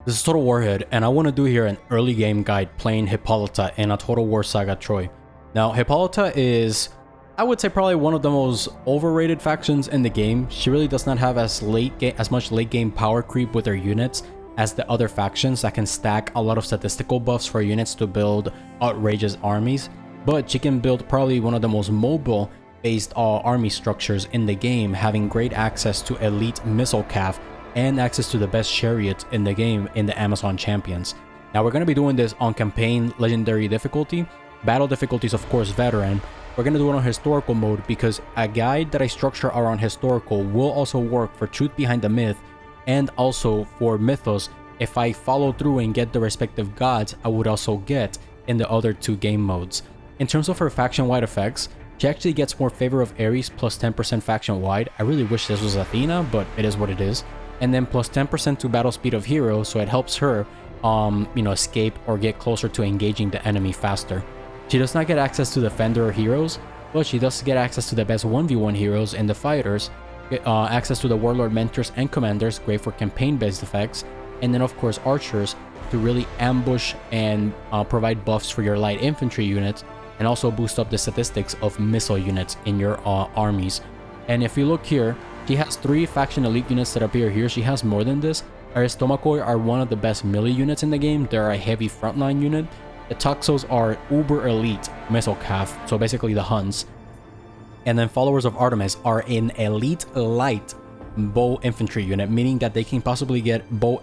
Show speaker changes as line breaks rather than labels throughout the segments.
This is Total Warhead, and I want to do here an early game guide playing Hippolyta in a Total War Saga Troy. Now, Hippolyta is, I would say, probably one of the most overrated factions in the game. She really does not have as much late game power creep with her units as the other factions that can stack a lot of statistical buffs for units to build outrageous armies. But she can build probably one of the most mobile based army structures in the game, having great access to elite missile calf and access to the best chariots in the game in the Amazon champions. Now we're going to be doing this on campaign legendary difficulty. Battle difficulty is of course veteran. We're going to do it on historical mode because a guide that I structure around historical will also work for truth behind the myth and also for mythos. If I follow through and get the respective gods, I would also get in the other two game modes. In terms of her faction-wide effects, she actually gets more favor of Ares plus 10% faction-wide. I really wish this was Athena, but it is what it is. And then plus 10% to battle speed of heroes, so it helps her escape or get closer to engaging the enemy faster. She does not get access to defender heroes, but she does get access to the best 1v1 heroes in the fighters, access to the Warlord Mentors and Commanders, great for campaign-based effects, and then of course archers to really ambush and provide buffs for your light infantry units, and also boost up the statistics of missile units in your armies. And if you look here, she has 3 faction elite units that appear here. She has more than this. Her Stomachoi are one of the best melee units in the game. They're a heavy frontline unit. The Toxos are uber elite missile calf, so basically the Huns. And then followers of Artemis are an elite light bow infantry unit, meaning that they can possibly get bow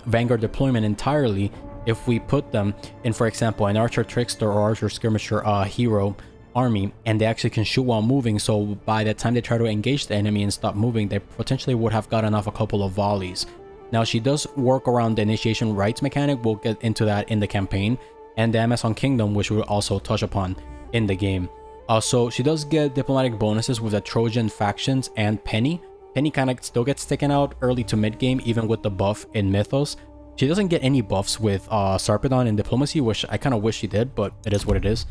vanguard deployment entirely if we put them in, for example, an archer trickster or archer skirmisher hero army, and they actually can shoot while moving, so by the time they try to engage the enemy and stop moving, they potentially would have gotten off a couple of volleys. Now she does work around the initiation rites mechanic. We'll get into that in the campaign, and the Amazon Kingdom, which we'll also touch upon in the game. So she does get diplomatic bonuses with the Trojan factions and Penny. Penny kind of still gets taken out early to mid game, even with the buff in Mythos. She doesn't get any buffs with Sarpedon in diplomacy, which I kind of wish she did, but it is what it is.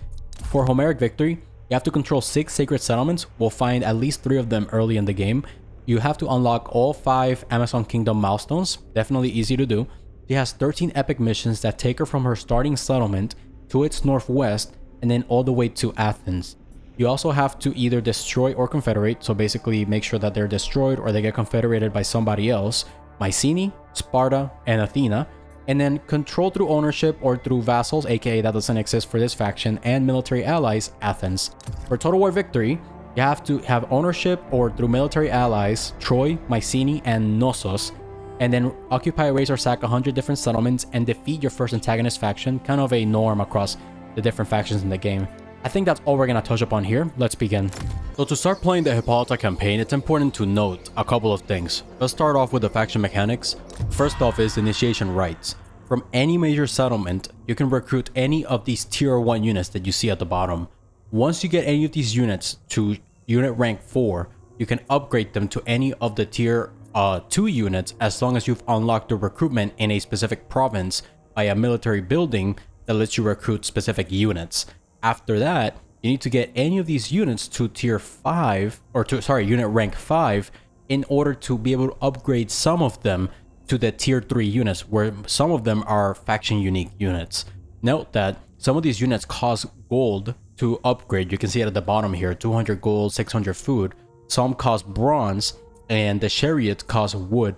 For Homeric Victory, you have to control 6 sacred settlements. We'll find at least 3 of them early in the game. You have to unlock all 5 Amazon Kingdom milestones. Definitely easy to do. She has 13 epic missions that take her from her starting settlement to its northwest and then all the way to Athens. You also have to either destroy or confederate, so basically make sure that they're destroyed or they get confederated by somebody else. Mycenae, Sparta, and Athena. And then control through ownership or through vassals, aka that doesn't exist for this faction, and military allies, Athens. For Total War Victory, you have to have ownership or through military allies, Troy, Mycenae, and Knossos, and then occupy, raise, or sack 100 different settlements and defeat your first antagonist faction, kind of a norm across the different factions in the game. I think that's all we're going to touch upon here. Let's begin. So to start playing the Hippolyta campaign, it's important to note a couple of things. Let's start off with the faction mechanics. First off is initiation rites. From any major settlement, you can recruit any of these tier 1 units that you see at the bottom. Once you get any of these units to unit rank 4, you can upgrade them to any of the tier 2 units as long as you've unlocked the recruitment in a specific province by a military building that lets you recruit specific units. After that, you need to get any of these units to tier 5 or unit rank 5 in order to be able to upgrade some of them to the tier 3 units, where some of them are faction unique units. Note that some of these units cost gold to upgrade. You can see it at the bottom here, 200 gold, 600 food. Some cost bronze, and the chariot costs wood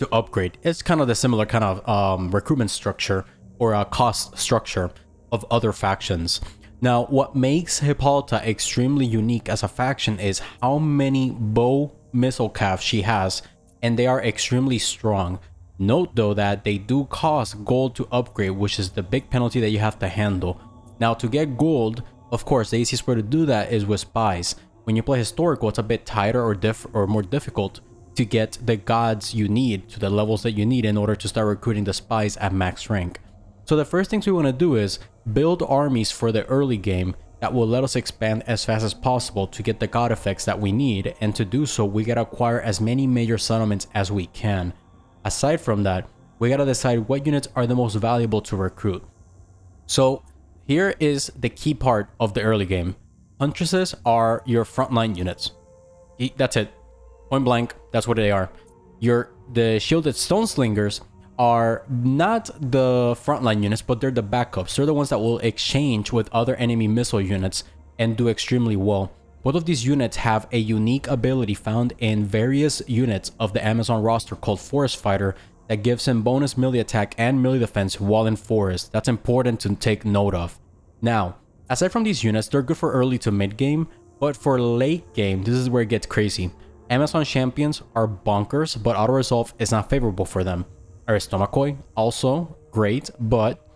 to upgrade. It's kind of the similar kind of recruitment structure or a cost structure of other factions. Now, what makes Hippolyta extremely unique as a faction is how many bow missile calves she has, and they are extremely strong. Note though that they do cost gold to upgrade, which is the big penalty that you have to handle. Now, to get gold, of course, the easiest way to do that is with spies. When you play historical, it's a bit tighter or more difficult to get the gods you need to the levels that you need in order to start recruiting the spies at max rank. So the first things we want to do is build armies for the early game that will let us expand as fast as possible to get the god effects that we need, and to do so we gotta acquire as many major settlements as we can. Aside from that, we gotta decide what units are the most valuable to recruit. So here is the key part of the early game. Huntresses are your frontline units. That's it. Point blank, that's what they are. The shielded stone slingers are not the frontline units, but they're the backups. They're the ones that will exchange with other enemy missile units and do extremely well. Both of these units have a unique ability found in various units of the Amazon roster called Forest Fighter that gives him bonus melee attack and melee defense while in forest. That's important to take note of. Now, aside from these units, they're good for early to mid game, but for late game, this is where it gets crazy. Amazon champions are bonkers, but auto resolve is not favorable for them. Aristomachoi, also great, but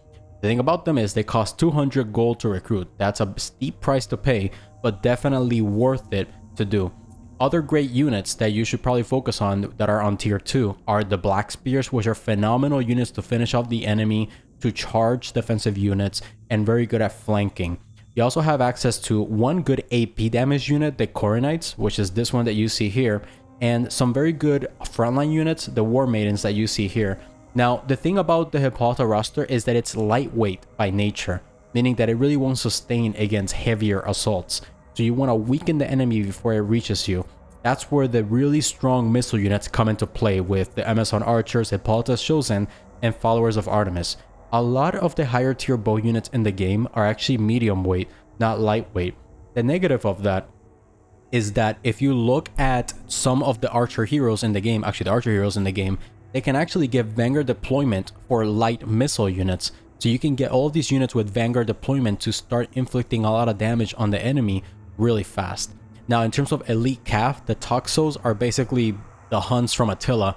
the thing about them is they cost 200 gold to recruit. That's a steep price to pay, but definitely worth it to do. Other great units that you should probably focus on that are on tier 2 are the Black Spears, which are phenomenal units to finish off the enemy, to charge defensive units, and very good at flanking. You also have access to one good AP damage unit, the Coronites, which is this one that you see here, and some very good frontline units, the War Maidens that you see here. Now, the thing about the Hippolyta roster is that it's lightweight by nature, meaning that it really won't sustain against heavier assaults. So you want to weaken the enemy before it reaches you. That's where the really strong missile units come into play with the Amazon Archers, Hippolyta's Chosen, and Followers of Artemis. A lot of the higher tier bow units in the game are actually medium weight, not lightweight. The negative of that is that if you look at some of the archer heroes in the game, they can actually give Vanguard deployment for light missile units. So you can get all of these units with Vanguard deployment to start inflicting a lot of damage on the enemy really fast. Now, in terms of elite calf, the Toxos are basically the Huns from Attila,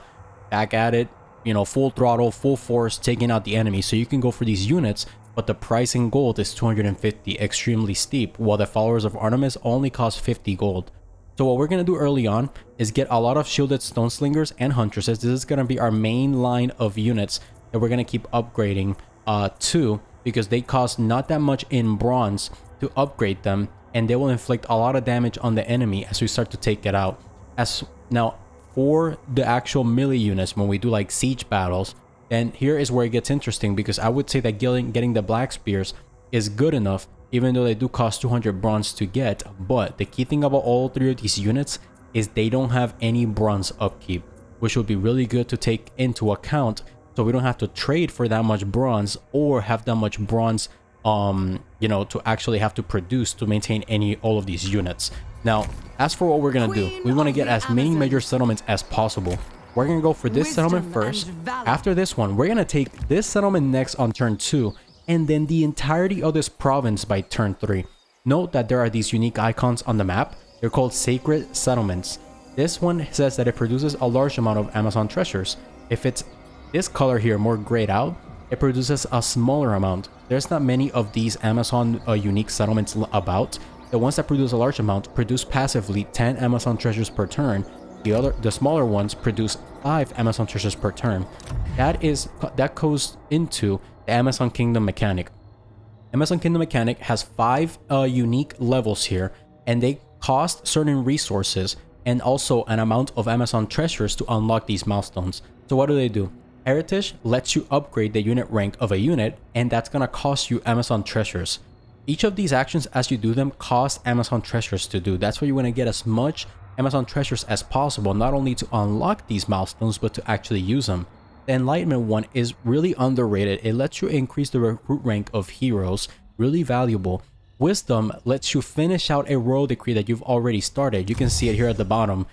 back at it, you know, full throttle, full force, taking out the enemy. So you can go for these units, but the price in gold is 250, extremely steep, while the Followers of Artemis only cost 50 gold. So what we're going to do early on is get a lot of shielded stone slingers and huntresses. This is going to be our main line of units that we're going to keep upgrading to, because they cost not that much in bronze to upgrade them, and they will inflict a lot of damage on the enemy as we start to take it out. As now, for the actual melee units, when we do like siege battles, then here is where it gets interesting, because I would say that getting the Black Spears is good enough, even though they do cost 200 bronze to get. But the key thing about all three of these units is they don't have any bronze upkeep, which would be really good to take into account, so we don't have to trade for that much bronze or have that much bronze you know, to actually have to produce to maintain all of these units. Now, as for what we're gonna do, we want to get as many major settlements as possible. We're gonna go for this settlement first. After this one, we're gonna take this settlement next on turn 2, and then the entirety of this province by turn 3. Note that there are these unique icons on the map. They're called sacred settlements. This one says that it produces a large amount of Amazon treasures. If it's this color here, more grayed out, it produces a smaller amount. There's not many of these Amazon unique settlements about. The ones that produce a large amount produce passively 10 Amazon treasures per turn. The smaller ones produce 5 Amazon treasures per turn. That goes into the Amazon Kingdom mechanic. Amazon Kingdom mechanic has 5 unique levels here, and they cost certain resources and also an amount of Amazon treasures to unlock these milestones. So what do? Heritage lets you upgrade the unit rank of a unit, and that's gonna cost you Amazon treasures. Each of these actions, as you do them, cost Amazon treasures to do. That's why you want to get as much Amazon treasures as possible, not only to unlock these milestones, but to actually use them. The Enlightenment one is really underrated. It lets you increase the recruit rank of heroes, really valuable. Wisdom lets you finish out a royal decree that you've already started. You can see it here at the bottom.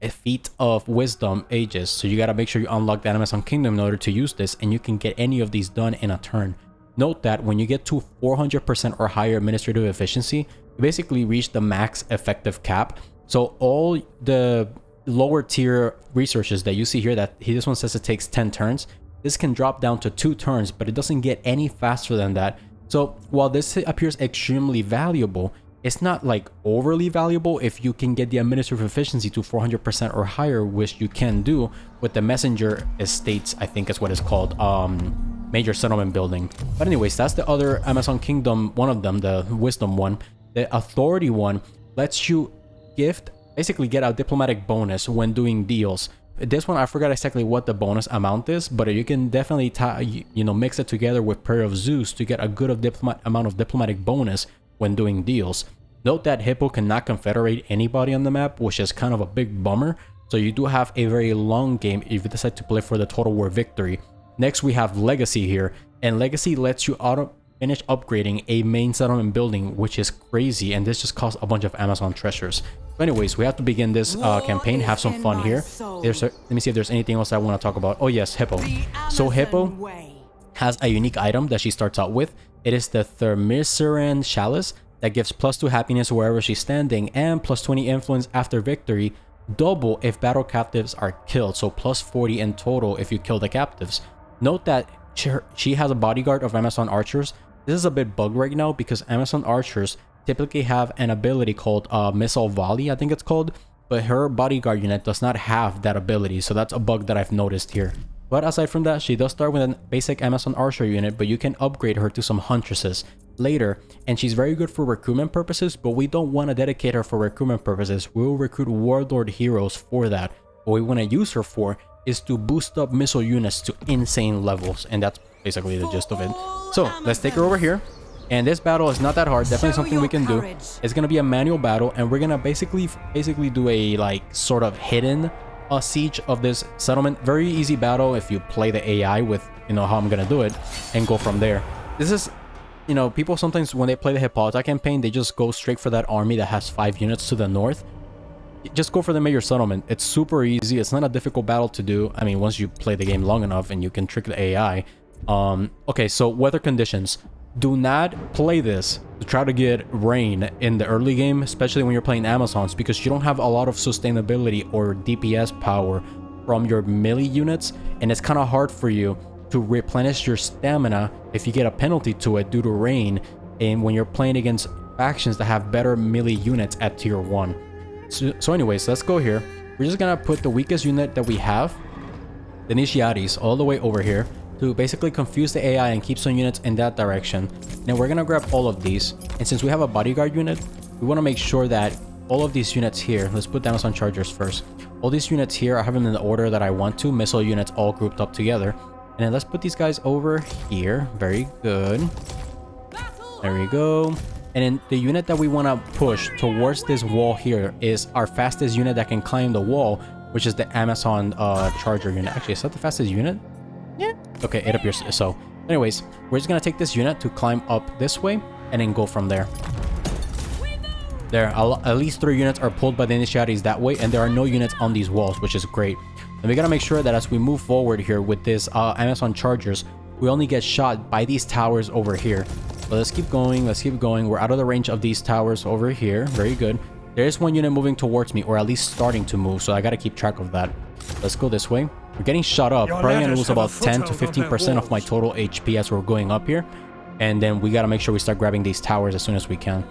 A feat of wisdom ages, so you got to make sure you unlock the Amazon Kingdom in order to use this, and you can get any of these done in a turn. Note that when you get to 400% or higher administrative efficiency, you basically reach the max effective cap. So all the lower tier researches that you see here, that this one says it takes 10 turns, this can drop down to 2 turns, but it doesn't get any faster than that. So while this appears extremely valuable, it's not like overly valuable if you can get the administrative efficiency to 400% or higher, which you can do with the messenger estates, I think is what it's called, major settlement building. But anyways, that's the other Amazon Kingdom, one of them, the wisdom one. The authority one lets you basically get a diplomatic bonus when doing deals. This one, I forgot exactly what the bonus amount is, but you can definitely mix it together with Prayer of Zeus to get a good amount of diplomatic bonus when doing deals. Note that Hippo cannot confederate anybody on the map, which is kind of a big bummer. So you do have a very long game if you decide to play for the Total War victory. Next, we have Legacy here, and Legacy lets you finish upgrading a main settlement building, which is crazy, and this just costs a bunch of Amazon treasures. But anyways, we have to begin this campaign, have some fun here. Let me see if there's anything else I want to talk about. Oh yes, Hippo. So Hippo has a unique item that she starts out with. It is the Thermisiran Chalice that gives +2 happiness wherever she's standing and +20 influence after victory, double if battle captives are killed, so +40 in total if you kill the captives. Note that she has a bodyguard of Amazon archers. This is a bit bugged right now because Amazon archers typically have an ability called Missile Volley, I think it's called, but her bodyguard unit does not have that ability, so that's a bug that I've noticed here. But aside from that, she does start with a basic Amazon archer unit, but you can upgrade her to some huntresses later, and she's very good for recruitment purposes, but we don't want to dedicate her for recruitment purposes. We will recruit warlord heroes for that. What we want to use her for is to boost up missile units to insane levels, and that's basically the gist of it. So let's take her over here. And this battle is not that hard, definitely something we can do. It's gonna be a manual battle, and we're gonna basically do a like sort of hidden siege of this settlement. Very easy battle if you play the AI with, you know, how I'm gonna do it, and go from there. This is, you know, people sometimes when they play the Hippolyta campaign, they just go straight for that army that has 5 units to the north. Just go for the major settlement. It's super easy. It's not a difficult battle to do. I mean, once you play the game long enough and you can trick the AI. Okay, so weather conditions. Do not play this to try to get rain in the early game, especially when you're playing Amazons, because you don't have a lot of sustainability or DPS power from your melee units, and it's kind of hard for you to replenish your stamina if you get a penalty to it due to rain, and when you're playing against factions that have better melee units at tier 1. So anyways, let's go here. We're just gonna put the weakest unit that we have, the Initiates, all the way over here, to basically confuse the AI and keep some units in that direction. Now we're gonna grab all of these, and since we have a bodyguard unit, we want to make sure that all of these units here, let's put the Amazon chargers first. All these units here, I have them in the order that I want to, missile units all grouped up together. And then let's put these guys over here. Very good. There we go. And then the unit that we want to push towards this wall here is our fastest unit that can climb the wall, which is the Amazon charger unit. Actually, is that the fastest unit? Yeah. Okay, it appears so. Anyways, we're just gonna take this unit to climb up this way and then go from there. There, at least 3 units are pulled by the Initiates that way, and there are no units on these walls, which is great. And we gotta make sure that as we move forward here with this Amazon chargers, we only get shot by these towers over here. So let's keep going, let's keep going. We're out of the range of these towers over here. Very good. There is one unit moving towards me, or at least starting to move, so I gotta keep track of that. Let's go this way. We're getting shot up. Probably gonna lose about 10 to 15% of my total HP as we're going up here. And then we gotta make sure we start grabbing these towers as soon as we can.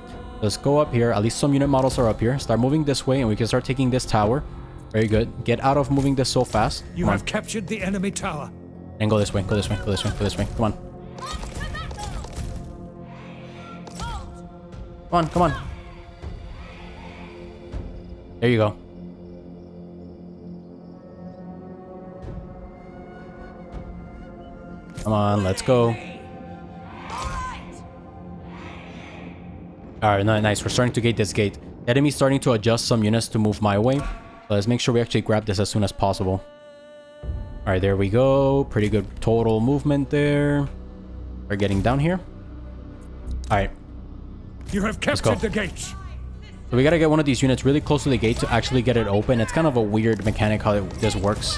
Let's go up here. At least some unit models are up here. Start moving this way, and we can start taking this tower. Very good. Get out of moving this so fast.
You have captured the enemy tower.
And go this way, go this way, go this way, go this way. Come on. Come on, come on. There you go. Come on, let's go. Alright, nice. We're starting to gate this gate. The enemy's starting to adjust some units to move my way. So let's make sure we actually grab this as soon as possible. Alright, there we go. Pretty good total movement there. We're getting down here. Alright.
You have captured the gates.
So we gotta get one of these units really close to the gate to actually get it open. It's kind of a weird mechanic how this works.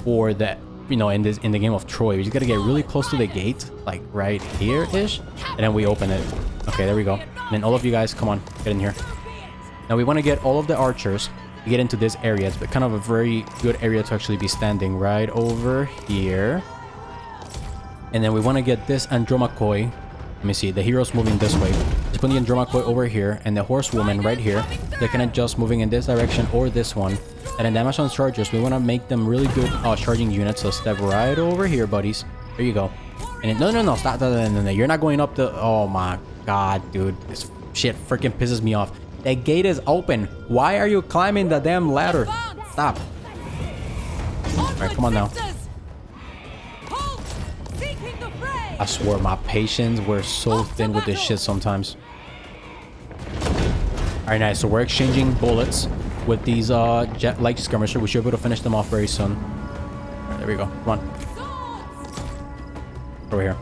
For the, you know, in the game of Troy, we just gotta get really close to the gate, like right here-ish, and then we open it. Okay, there we go. And then all of you guys, come on, get in here. Now we want to get all of the archers to get into this area. It's kind of a very good area to actually be standing right over here. And then we want to get this Andromachoi. Let me see, the hero's moving this way. Let's put the Andromachoi over here, and the horsewoman right here. They can adjust moving in this direction or this one. And then the Amazon chargers, we want to make them really good charging units. So step right over here, buddies. There you go. And then, no, stop. No. You're not going up the... Oh my god, dude. This shit freaking pisses me off. The gate is open. Why are you climbing the damn ladder? Stop. Alright, come on now. I swear, my patience, we're so thin with this shit sometimes. Alright, nice. So we're exchanging bullets with these jet-like skirmishers. We should be able to finish them off very soon. Alright, there we go. Come on. Over here.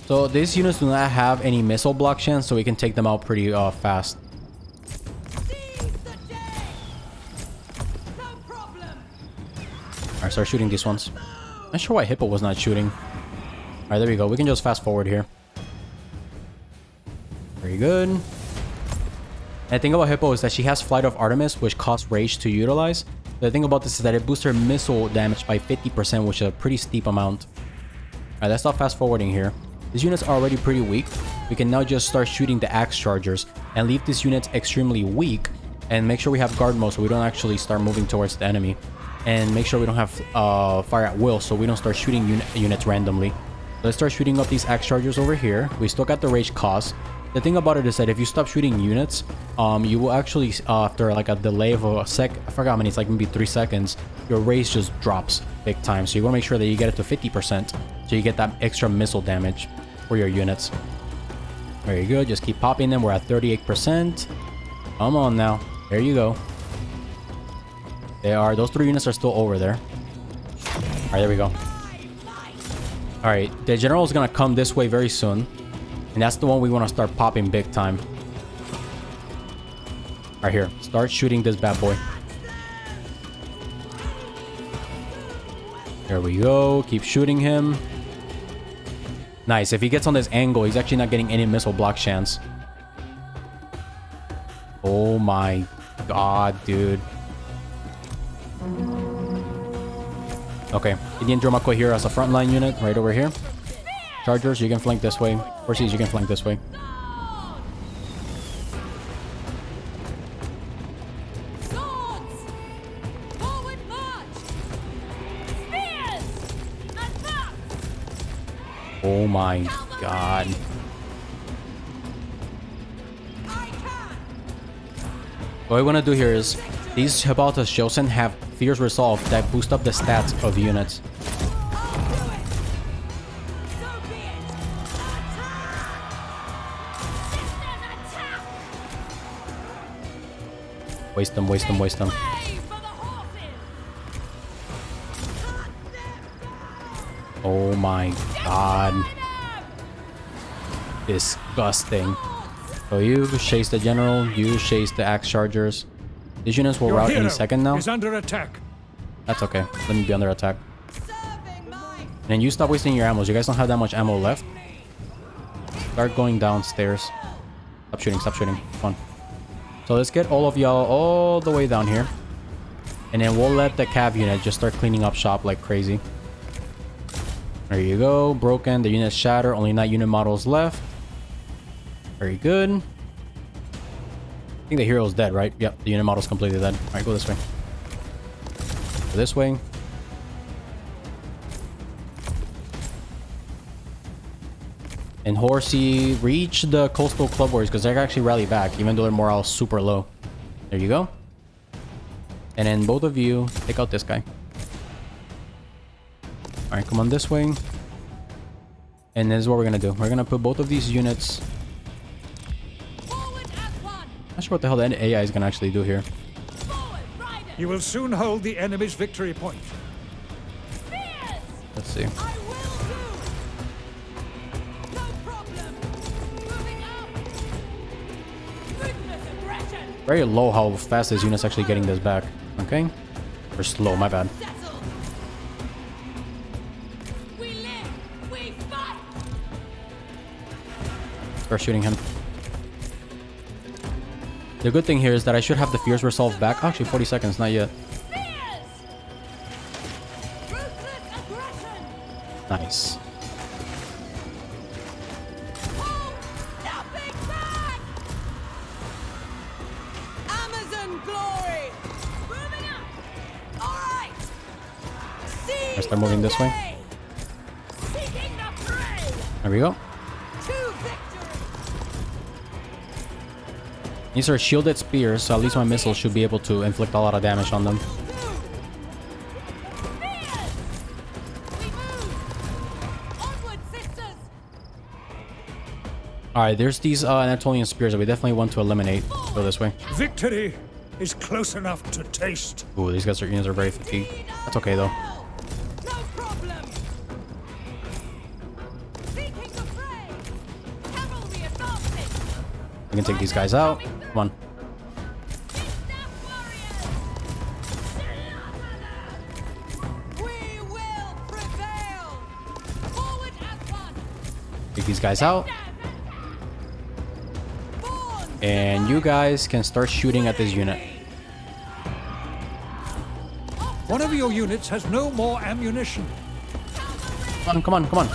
So these units do not have any missile block chance, so we can take them out pretty fast. Alright, start shooting these ones. Not sure why Hippo was not shooting. Alright, there we go. We can just fast forward here. Very good. And the thing about Hippo is that she has Flight of Artemis, which costs Rage to utilize. The thing about this is that it boosts her missile damage by 50%, which is a pretty steep amount. Alright, let's stop fast forwarding here. These units are already pretty weak. We can now just start shooting the axe chargers and leave these units extremely weak and make sure we have guard mode so we don't actually start moving towards the enemy. And make sure we don't have fire at will so we don't start shooting units randomly. Let's start shooting up these axe chargers over here. We still got the rage cost. The thing about it is that if you stop shooting units, you will actually, after like a delay of a sec, I forgot how many, it's like maybe 3 seconds, your rage just drops big time. So you want to make sure that you get it to 50% so you get that extra missile damage for your units. Very good, just keep popping them. We're at 38%. Come on now, there you go. Those 3 units are still over there. All right, there we go. All right, the general is gonna come this way very soon. And that's the one we want to start popping big time. Right here. Start shooting this bad boy. There we go. Keep shooting him. Nice. If he gets on this angle, he's actually not getting any missile block chance. Oh my god, dude. Okay. Indian Dromako here as a frontline unit right over here. Chargers, you can flank this way. Horses, you can flank this way. Oh my god. What I want to do here is these Hippolyta's Chosen have Fierce Resolve that boost up the stats of units. Waste them, waste them, waste them. Oh my god. Disgusting. So you chase the general, you chase the axe chargers. These units will rout any second now.
Is under attack.
That's okay. Let me be under attack. And then you stop wasting your ammo. You guys don't have that much ammo left. Start going downstairs. Stop shooting, stop shooting. Come on. So let's get all of y'all all the way down here. And then we'll let the cav unit just start cleaning up shop like crazy. There you go. Broken. The units shatter. Only 9 unit models left. Very good. I think the hero's dead, right? Yep. The unit model's completely dead. Alright, go this way. Go this way. And Horsey, reach the coastal club warriors because they're actually rally back, even though their morale is super low. There you go. And then both of you, take out this guy. Alright, come on this way. And this is what we're gonna do. We're gonna put both of these units. Not sure what the hell the AI is gonna actually do here.
You will soon hold the enemy's victory point.
Let's see. Very low how fast this unit's actually getting this back. Okay. Or slow, my bad. Start shooting him. The good thing here is that I should have the Fierce Resolve back. Actually, 40 seconds, not yet. Nice. I start moving this way. There we go. These are shielded spears, so at least my missiles should be able to inflict a lot of damage on them. Alright, there's these Anatolian spears that we definitely want to eliminate. Go this way.
Victory is close enough to taste.
Ooh, these guys units are very fatigued. That's okay though.
No problem. Seeking the fray. Cavalry advancing.
We can take these guys out. Come on.
We will prevail. Forward as one.
Take these guys out. And you guys can start shooting at this unit.
One of your units has no more ammunition.
Come on, come on, come on.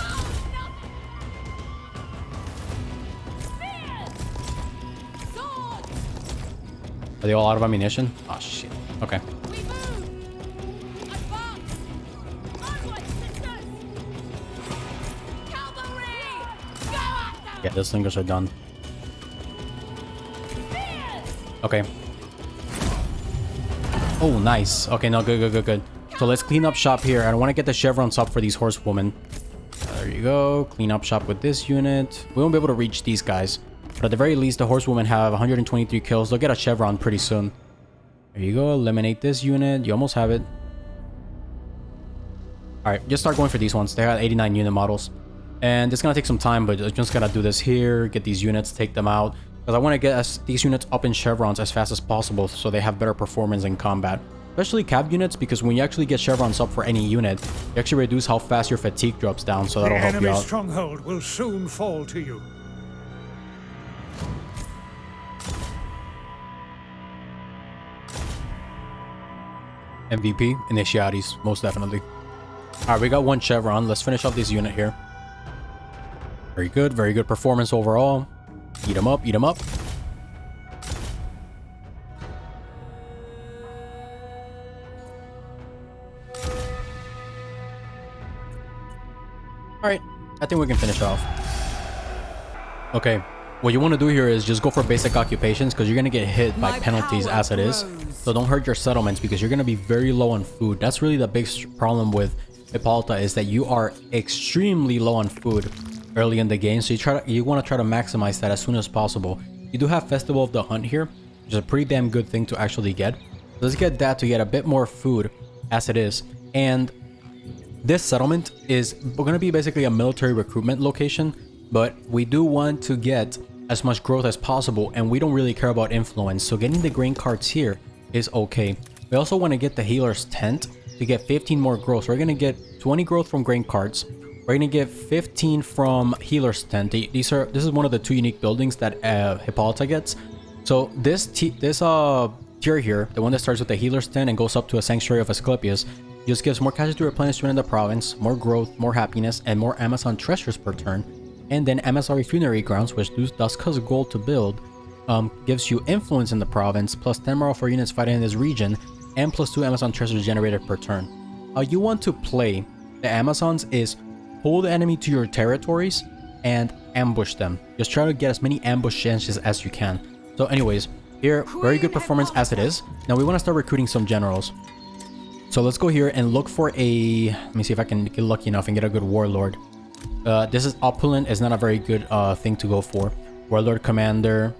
Are they all out of ammunition? Oh shit. Okay. Yeah, the slingers are done. Okay. Oh, nice. Okay, no, good, good, good, good. So let's clean up shop here. I don't want to get the chevrons up for these horsewomen. There you go. Clean up shop with this unit. We won't be able to reach these guys. But at the very least, the horsewomen have 123 kills. They'll get a chevron pretty soon. There you go. Eliminate this unit. You almost have it. Alright, just start going for these ones. They got 89 unit models. And it's going to take some time, but I just got to do this here. Get these units, take them out. Because I want to get these units up in chevrons as fast as possible so they have better performance in combat. Especially cav units, because when you actually get chevrons up for any unit, you actually reduce how fast your fatigue drops down, so that'll help you out.
The enemy stronghold will soon fall to you.
MVP, Initiatis, most definitely. Alright, we got one chevron. Let's finish off this unit here. Very good performance overall. Eat them up, eat them up. Alright, I think we can finish off. Okay, what you want to do here is just go for basic occupations because you're going to get hit by penalties as it is. So don't hurt your settlements because you're going to be very low on food. That's really the big problem with Hippolyta, is that you are extremely low on food early in the game, so you want to try to maximize that as soon as possible. You do have Festival of the Hunt here, which is a pretty damn good thing to actually get. Let's get that to get a bit more food as it is. And this settlement is going to be basically a military recruitment location, but we do want to get as much growth as possible, and we don't really care about influence, so getting the grain carts here is okay. We also want to get the healer's tent to get 15 more growth. So we're going to get 20 growth from grain carts. We're going to get 15 from healer's tent. This is one of the 2 unique buildings that Hippolyta gets. So this tier here, the one that starts with the healer's tent and goes up to a sanctuary of Asclepius, just gives more casualty replenishment in the province, more growth, more happiness, and more Amazon treasures per turn. And then Emissary Funerary Grounds, which does cost gold to build, gives you influence in the province, plus 10 morale for units fighting in this region, and plus 2 Amazon treasures generated per turn. How you want to play the Amazons is pull the enemy to your territories and ambush them. Just try to get as many ambush chances as you can. So anyways, here, very good performance as it is. Now we want to start recruiting some generals. So let's go here and look for a... Let me see if I can get lucky enough and get a good warlord. This is opulent. It's not a very good thing to go for. Warlord commander.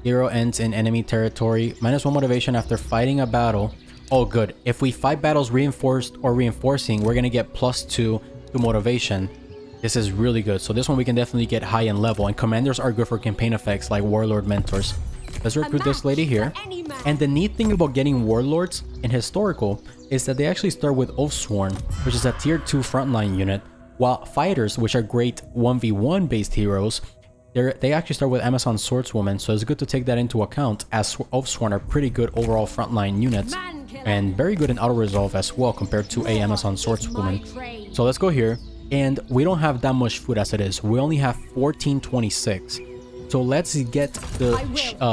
Hero ends in enemy territory. -1 motivation after fighting a battle. Oh, good. If we fight battles reinforced or reinforcing, we're going to get +2 to motivation. This is really good. So this one we can definitely get high in level, and commanders are good for campaign effects like Warlord Mentors. Let's recruit this lady here. And the neat thing about getting warlords in historical is that they actually start with Oathsworn, which is a tier 2 frontline unit, while fighters, which are great 1v1 based heroes, they actually start with Amazon Swordswoman. So it's good to take that into account, as Oathsworn are pretty good overall frontline units and very good in auto resolve as well compared to a Amazon Swordswoman. So let's go here, and we don't have that much food as it is. We only have 1426. So let's get the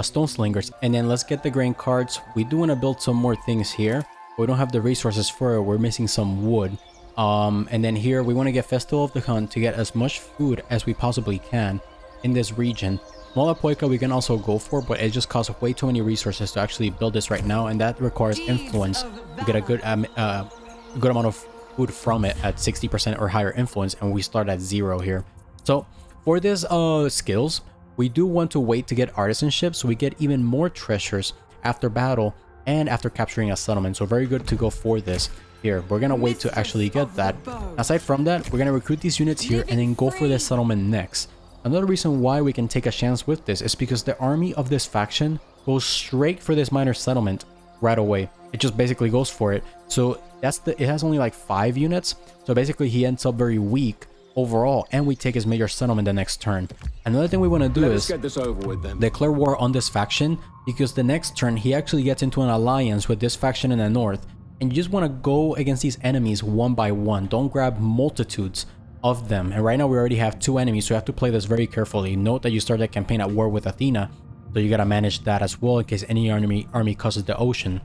stone slingers, and then let's get the grain carts. We do want to build some more things here. We don't have the resources for it. We're missing some wood. And then here we want to get Festival of the Hunt to get as much food as we possibly can in this region. Molapoika we can also go for, but it just costs way too many resources to actually build this right now, and that requires influence to get a good amount of food from it at 60% or higher influence, and we start at 0 here. So for this skills, we do want to wait to get artisanship, so we get even more treasures after battle and after capturing a settlement. So very good to go for this. Here, we're gonna wait to actually get that. Aside from that, we're gonna recruit these units here and then go for this settlement next. Another reason why we can take a chance with this is because the army of this faction goes straight for this minor settlement right away. It just basically goes for it. So it has only like 5 units. So basically he ends up very weak overall, and we take his major settlement the next turn. Another thing we want to do is
get this over with, then.
Declare war on this faction, because the next turn he actually gets into an alliance with this faction in the north, and you just want to go against these enemies one by one. Don't grab multitudes of them. And right now we already have 2 enemies, so you have to play this very carefully. Note that you start the campaign at war with Athena, so you gotta manage that as well in case any army crosses the ocean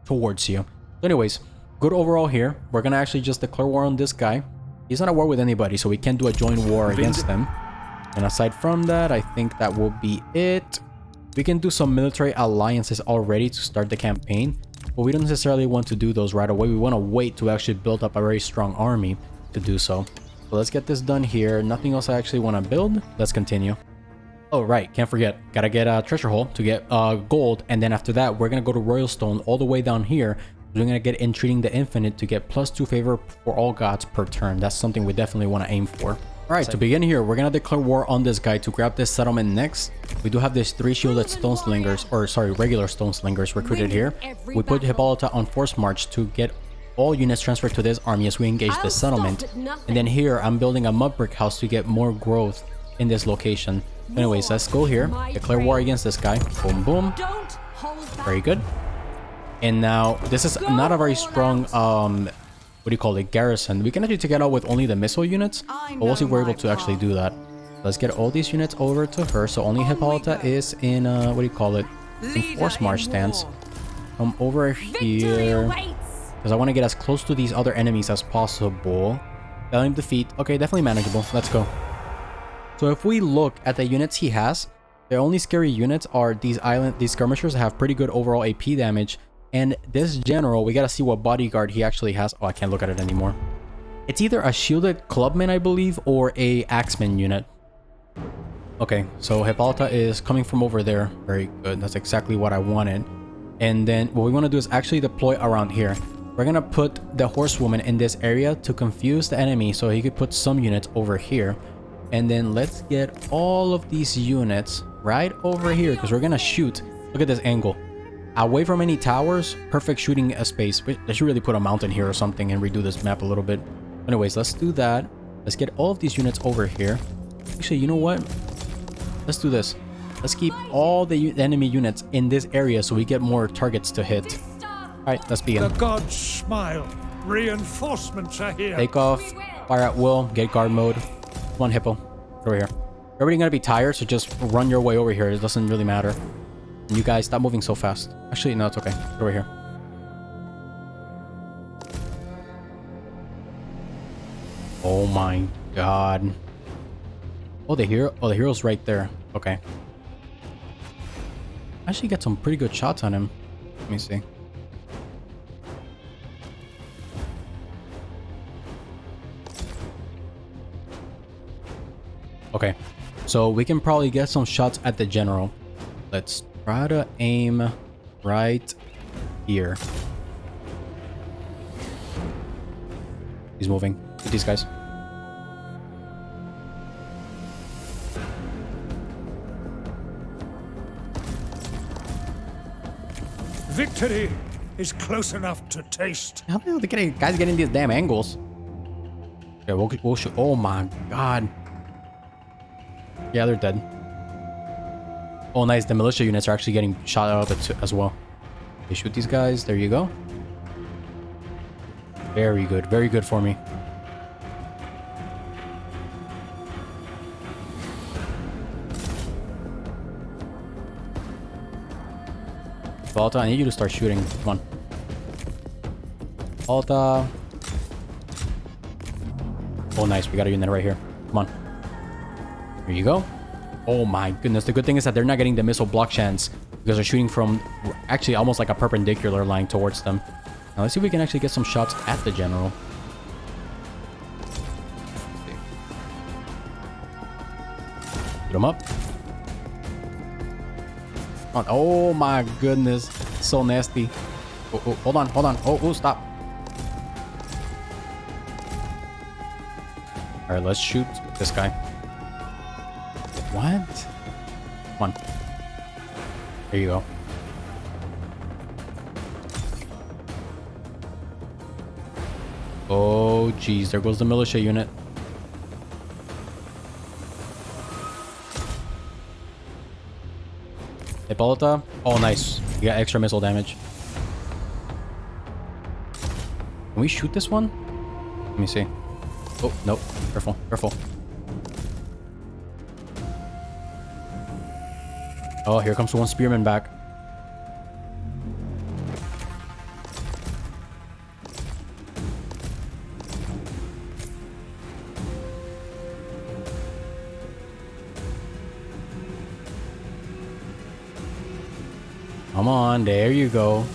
towards you. So anyways, good overall here. We're gonna actually just declare war on this guy. He's not at war with anybody, so we can't do a joint war against them. And aside from that, I think that will be it. We can do some military alliances already to start the campaign, but we don't necessarily want to do those right away. We want to wait to actually build up a very strong army to do so. So let's get this done here. Nothing else I actually want to build. Let's continue. Oh, right. Can't forget. Gotta get a treasure hole to get gold. And then after that, we're going to go to Royal Stone all the way down here. We're going to get Entreating the Infinite to get +2 favor for all gods per turn. That's something we definitely want to aim for. Alright, to begin here, we're going to declare war on this guy to grab this settlement next. We do have these 3 shielded stone slingers, or sorry, regular stone slingers recruited here. We put Hippolyta on force march to get all units transferred to this army as we engage this settlement. And then here, I'm building a mud brick house to get more growth in this location. Anyways, let's go here. Declare war against this guy. Boom, boom. Very good. And now, this is not a very strong, what do you call it, garrison. We can actually take it out with only the missile units, but we'll see if we're able to actually do that. Let's get all these units over to her, so only Hippolyta is in, what do you call it, in force march stance. Come over here, because I want to get as close to these other enemies as possible. Valiant defeat. Okay, definitely manageable. Let's go. So if we look at the units he has, the only scary units are these skirmishers that have pretty good overall AP damage. And this general, we gotta see what bodyguard he actually has. Oh, I can't look at it anymore. It's either a shielded clubman, I believe, or a axeman unit. Okay, so Hippolyta is coming from over there. Very good. That's exactly what I wanted. And then what we want to do is actually deploy around here. We're gonna put the horsewoman in this area to confuse the enemy, so he could put some units over here. And then let's get all of these units right over here, because we're gonna shoot. Look at this angle. Away from any towers, perfect shooting space. They should really put a mountain here or something and redo this map a little bit. Anyways, let's do that. Let's get all of these units over here. Actually, you know what? Let's do this. Let's keep all the enemy units in this area so we get more targets to hit. Alright, let's begin.
The gods smile. Reinforcements are here.
Take off. Fire at will. Get guard mode. Come on, Hippo. Get over here. Everybody gonna be tired, so just run your way over here. It doesn't really matter. And you guys, stop moving so fast. Actually, no, it's okay. Get over here. Oh my god. Oh, the hero's right there. Okay. Actually get some pretty good shots on him. Let me see. Okay. So we can probably get some shots at the general. Let's try to aim right here. He's moving. Get these guys.
Victory is close enough to taste.
How the hell are the guys getting these damn angles? Okay, we'll shoot. Oh my god. Yeah, they're dead. Oh, nice. The militia units are actually getting shot out of it as well. They shoot these guys. There you go. Very good. Very good for me. Hippolyta, I need you to start shooting. Come on. Hippolyta. Oh, nice. We got a unit right here. Come on. Here you go. Oh my goodness. The good thing is that they're not getting the missile block chance because they're shooting from actually almost like a perpendicular line towards them. Now let's see if we can actually get some shots at the general. Shoot him up. Oh my goodness. So nasty. Oh, oh, hold on, hold on. Oh, oh, stop. All right, let's shoot this guy. What? Come on. There you go. Oh, geez. There goes the militia unit. Hippolyta. Oh, nice. You got extra missile damage. Can we shoot this one? Let me see. Oh, nope. Careful, careful. Oh, here comes one spearman back. Come on, there you go.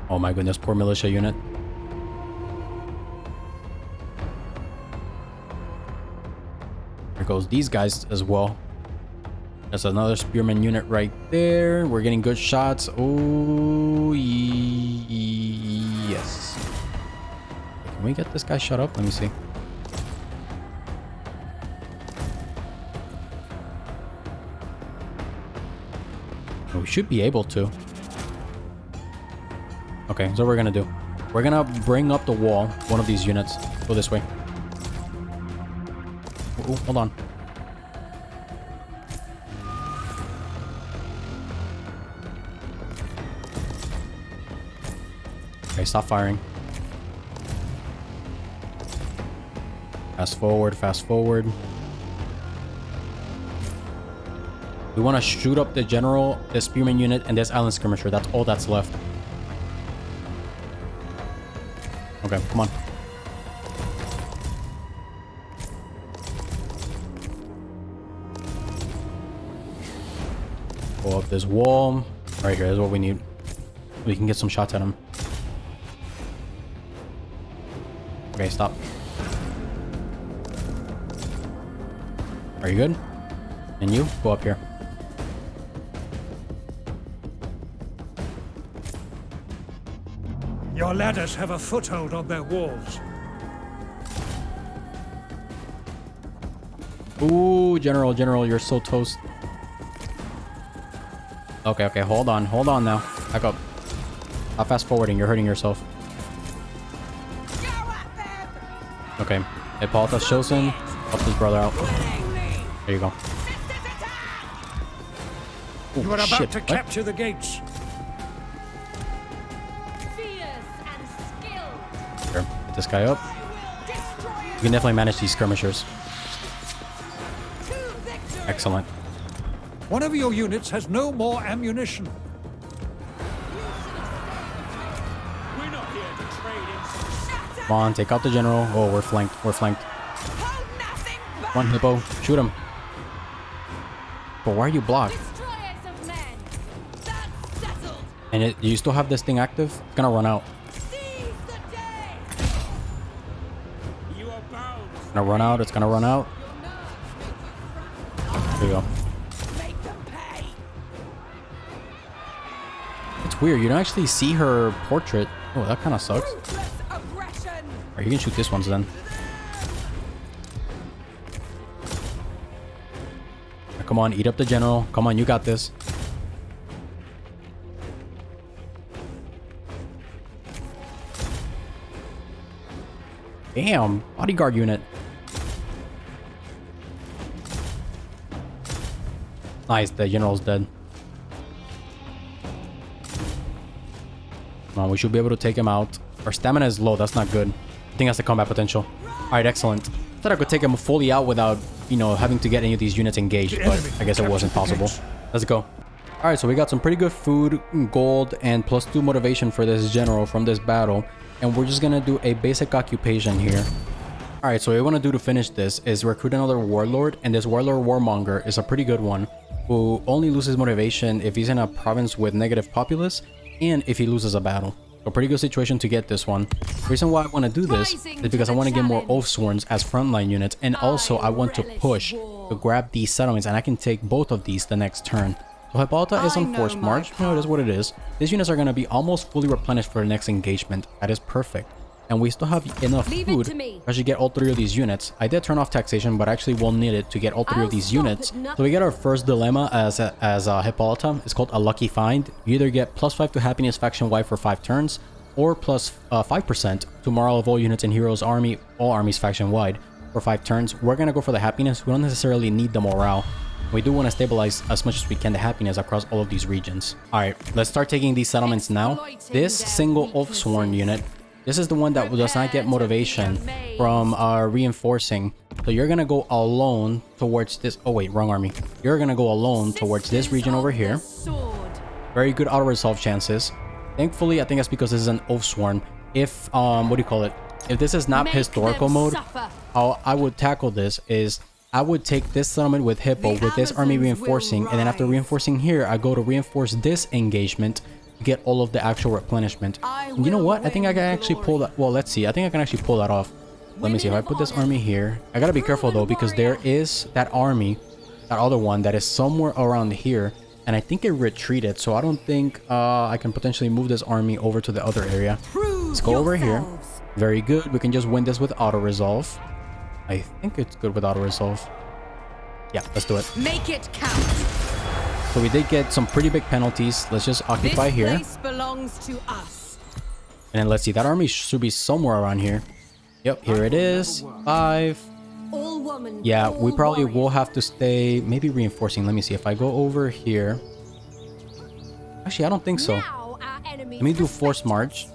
Oh my goodness, poor militia unit. Here goes these guys as well. There's another spearman unit right there. We're getting good shots. Oh, yes. Can we get this guy shut up? Let me see. We should be able to. Okay, so what we're gonna do. We're gonna bring up the wall. One of these units. Go this way. Oh, hold on. Okay, stop firing. Fast forward, fast forward. We want to shoot up the general, the spearman unit, and this island skirmisher. That's all that's left. Okay, come on. Go up this wall. Right here is what we need. We can get some shots at him. Okay, stop. Are you good? And you? Go up here.
Your ladders have a foothold on their walls.
Ooh, General, you're so toast. Okay, okay, hold on now. Back up. Stop fast forwarding, you're hurting yourself. Okay, Hippolyta's chosen. Help his brother out. There you go. Ooh,
You are about
shit.
to
What?
capture the gates.
Here, get this guy up. You can definitely manage these skirmishers. Excellent.
One of your units has no more ammunition.
Come on, take out the general. Oh, we're flanked. We're flanked. Come on, Hippo. Shoot him. But why are you blocked? And you still have this thing active? It's gonna run out. It's gonna run out. It's gonna run out. There you go. It's weird. You don't actually see her portrait. Oh, that kind of sucks. Alright, you can shoot this ones then. Now, come on, eat up the general. Come on, you got this. Damn, bodyguard unit. Nice, the general's dead. Come on, we should be able to take him out. Our stamina is low, that's not good. I think that's the combat potential. Alright, excellent. Thought I could take him fully out without, you know, having to get any of these units engaged, but I guess it wasn't possible. Let's go. Alright, so we got some pretty good food, gold, and +2 motivation for this general from this battle. And we're just gonna do a basic occupation here. Alright, so what we want to do to finish this is recruit another warlord, and this warlord warmonger is a pretty good one, who only loses motivation if he's in a province with negative populace, and if he loses a battle. A pretty good situation to get this one. The reason why I want to do this is because I want to get more Oathsworns as frontline units, and also I want to push to grab these settlements, and I can take both of these the next turn. So Hippolyta is on force march. You know, it is what it is. These units are going to be almost fully replenished for the next engagement. That is perfect. And we still have enough food to actually get all 3 of these units. I did turn off taxation, but actually will need it to get all 3 of these units. So we get our first dilemma as Hippolyta. It's called a lucky find. You either get +5 to happiness faction wide for 5 turns, or plus 5% to morale of all units in heroes army, all armies faction wide for 5 turns. We're gonna go for the happiness. We don't necessarily need the morale. We do want to stabilize as much as we can the happiness across all of these regions. Alright, let's start taking these settlements now. This single Oathsworn unit, this is the one that does not get motivation from reinforcing. So you're gonna go alone towards this. Oh wait, wrong army. You're gonna go alone towards this region over here. Very good auto resolve chances. Thankfully, I think that's because this is an Oathsworn. If what do you call it? If this is not historical mode, how I would tackle this is I would take this settlement with Hippo with this army reinforcing, and then after reinforcing here, I go to reinforce this engagement to get all of the actual replenishment. And you know what? I think I can actually pull that. Well, let's see. I think I can actually pull that off. Let me see. If I put this army here, I gotta be careful though, because there is that army, that other one that is somewhere around here, and I think it retreated. So I don't think I can potentially move this army over to the other area. Let's go over here. Very good. We can just win this with auto resolve. I think it's good with auto resolve. Yeah, let's do it.
Make it count.
So we did get some pretty big penalties. Let's just occupy here.
This place belongs to us.
And then let's see. That army should be somewhere around here. Yep, here it is. 5.
All woman,
Yeah,
all
we probably
warrior.
will have to stay. Maybe reinforcing. Let me see. If I go over here. Actually, I don't think so.
Now our enemies
Let me do
respect
force
us.
march.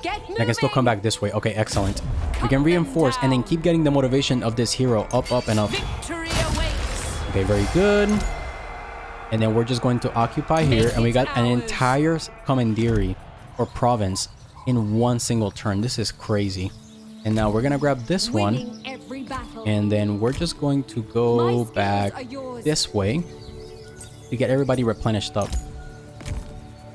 Get
I can still come back this way. Okay, excellent. We can reinforce and then keep getting the motivation of this hero up, up, and up.
Victory awaits.
Okay, very good. And then we're just going to occupy here, and we got an entire commandery or province in one single turn. This is crazy. And now we're gonna grab this one,
Winning every battle.
and then we're just going to go back this way to get everybody replenished up.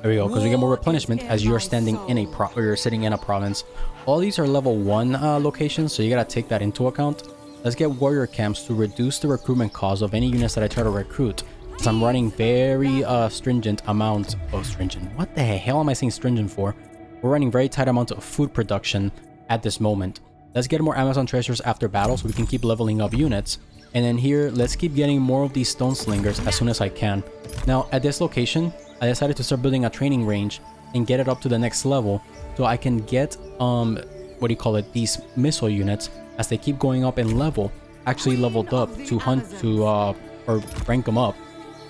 There we go, because we get more replenishment as you're standing in a or you're sitting in a province. All these are level 1 locations, so you gotta take that into account. Let's get warrior camps to reduce the recruitment cost of any units that I try to recruit. Because I'm running very stringent amounts. Oh, stringent. What the hell am I saying stringent for? We're running very tight amounts of food production at this moment. Let's get more Amazon treasures after battle so we can keep leveling up units. And then here, let's keep getting more of these stone slingers as soon as I can. Now, at this location, I decided to start building a training range and get it up to the next level so I can get what do you call it, these missile units as they keep going up in level, actually leveled up to hunt to or rank them up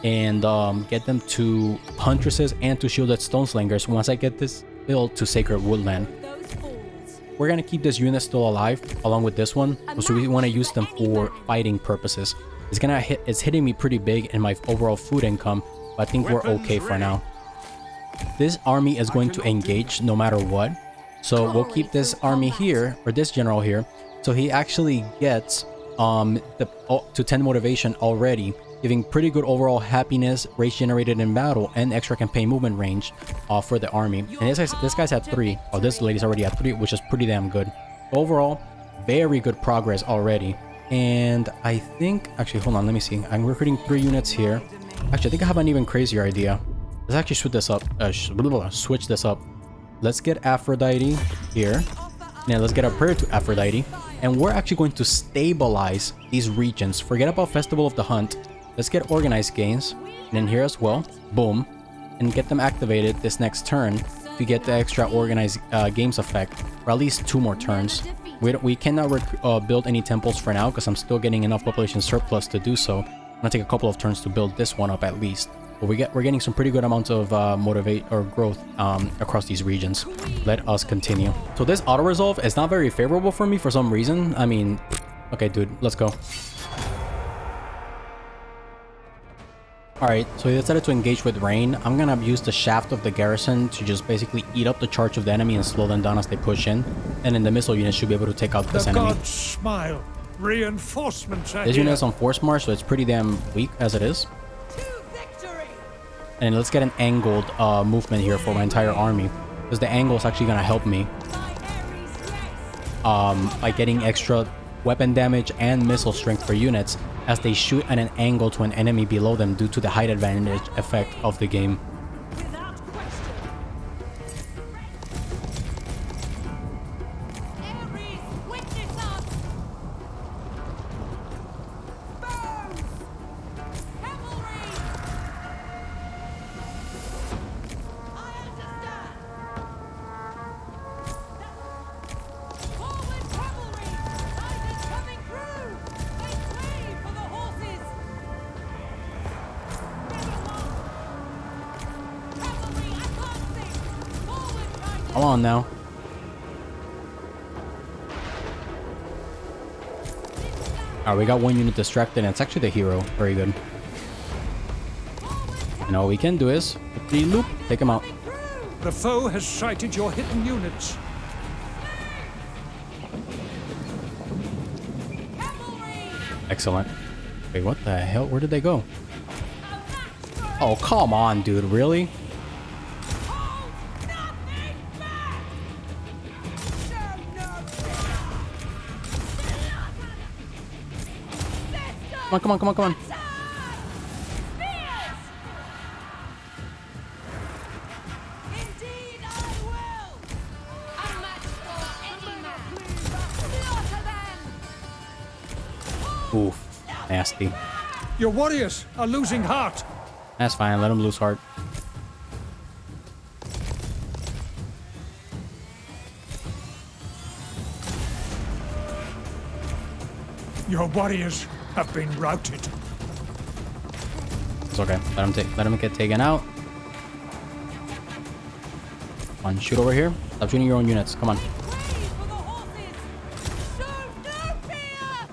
and get them to huntresses and to shielded stone slingers once I get this build to sacred woodland. We're gonna keep this unit still alive along with this one, so we want to use them for fighting purposes. It's hitting me pretty big in my overall food income, but I think we're okay for now. This army is going to engage no matter what, so we'll keep this army here, or this general here, so he actually gets to 10 motivation already, giving pretty good overall happiness, rage generated in battle, and extra campaign movement range for the army. And this guy's at 3. Oh, this lady's already at 3, which is pretty damn good. Overall, very good progress already. And I think, actually, hold on, let me see. I'm recruiting 3 units here. Actually, I think I have an even crazier idea. Let's actually switch this up. Let's get Aphrodite here. Now let's get a prayer to Aphrodite. And we're actually going to stabilize these regions. Forget about Festival of the Hunt. Let's get organized gains. And then here as well. Boom. And get them activated this next turn to get the extra organized games effect. For at least 2 more turns. We cannot build any temples for now because I'm still getting enough population surplus to do so. I'm gonna take a couple of turns to build this one up at least. But we're getting some pretty good amounts of motivate or growth across these regions. Let us continue. So this auto resolve is not very favorable for me for some reason. I mean, okay, dude, let's go. Alright, so he decided to engage with rain. I'm gonna use the shaft of the garrison to just basically eat up the charge of the enemy and slow them down as they push in. And then the missile unit should be able to take out this enemy.
Gods smile. Reinforcements are
This
here.
unit is on force march, so it's pretty damn weak as it is. And let's get an angled movement here for my entire army, because the angle is actually gonna help me by getting extra weapon damage, and missile strength for units as they shoot at an angle to an enemy below them due to the height advantage effect of the game.
Without question. Ares, witness us. Bows. Cavalry. I understand. Forward cavalry. Riders coming through. Make way for the horses. Cavalry advancing. Forward riders.
Come on now. Alright, we got one unit distracted, and it's actually the hero. Very good. And all we can do is, with the loop, take him out.
The foe has sighted your hidden units.
Excellent. Wait, what the hell? Where did they go? Oh, come on, dude. Really? Come on, come on, come on, come on.
Indeed, I will. Unmatched for any man. Slaughter them.
Oof. Nasty.
Your warriors are losing heart.
That's fine. Let him lose heart.
Your warriors have been routed.
It's okay. Let him get taken out. Come on, shoot over here. Stop shooting your own units. Come on.
Way for the horses. Show no fear.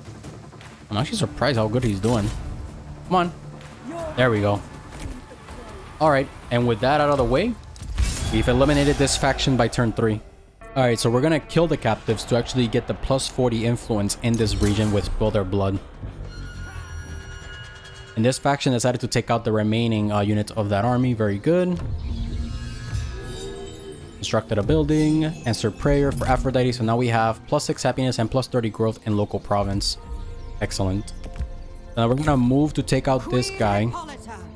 I'm actually surprised how good he's doing. Come on. There we go. Alright, and with that out of the way, we've eliminated this faction by turn 3. Alright, so we're gonna kill the captives to actually get the plus 40 influence in this region with Spill Their Blood. And this faction decided to take out the remaining units of that army. Very good. Constructed a building, answered prayer for Aphrodite, so now we have plus 6 happiness and plus 30 growth in local province. Excellent. Now we're gonna move to take out this guy,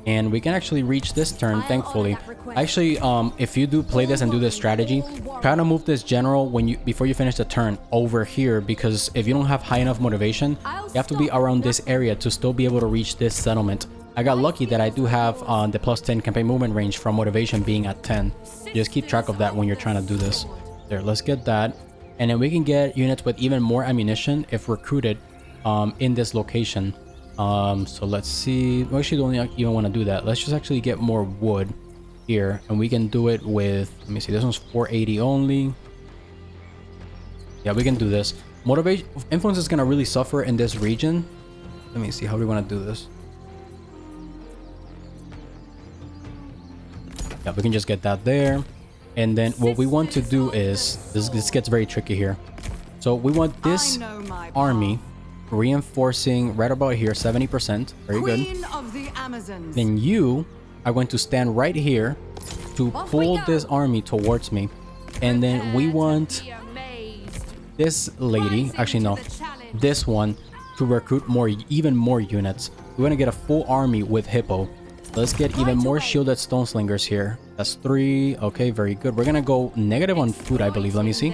and we can actually reach this turn, thankfully. Actually, if you do play this and do this strategy, try to move this general before you finish the turn over here, because if you don't have high enough motivation, you have to be around this area to still be able to reach this settlement. I got lucky that I do have the plus 10 campaign movement range from motivation being at 10. Just keep track of that when you're trying to do this. There, let's get that. And then we can get units with even more ammunition if recruited in this location. So let's see. We actually don't even want to do that. Let's just actually get more wood here, and we can do it with, let me see, this one's 480 only. Yeah, we can do this. Motivation influence is gonna really suffer in this region. Let me see, how do we want to do this? Yeah, we can just get that there. And then what we want to do is, this gets very tricky here. So we want this army reinforcing right about here, 70%. Very good.
Of the Amazons.
Then you are going to stand right here to pull this army towards me. And then we want this lady, actually no, this one, to recruit even more units. We want to get a full army with Hippo. Let's get even more shielded stone slingers here. That's 3. Okay, very good. We're gonna go negative on food, I believe. Let me see.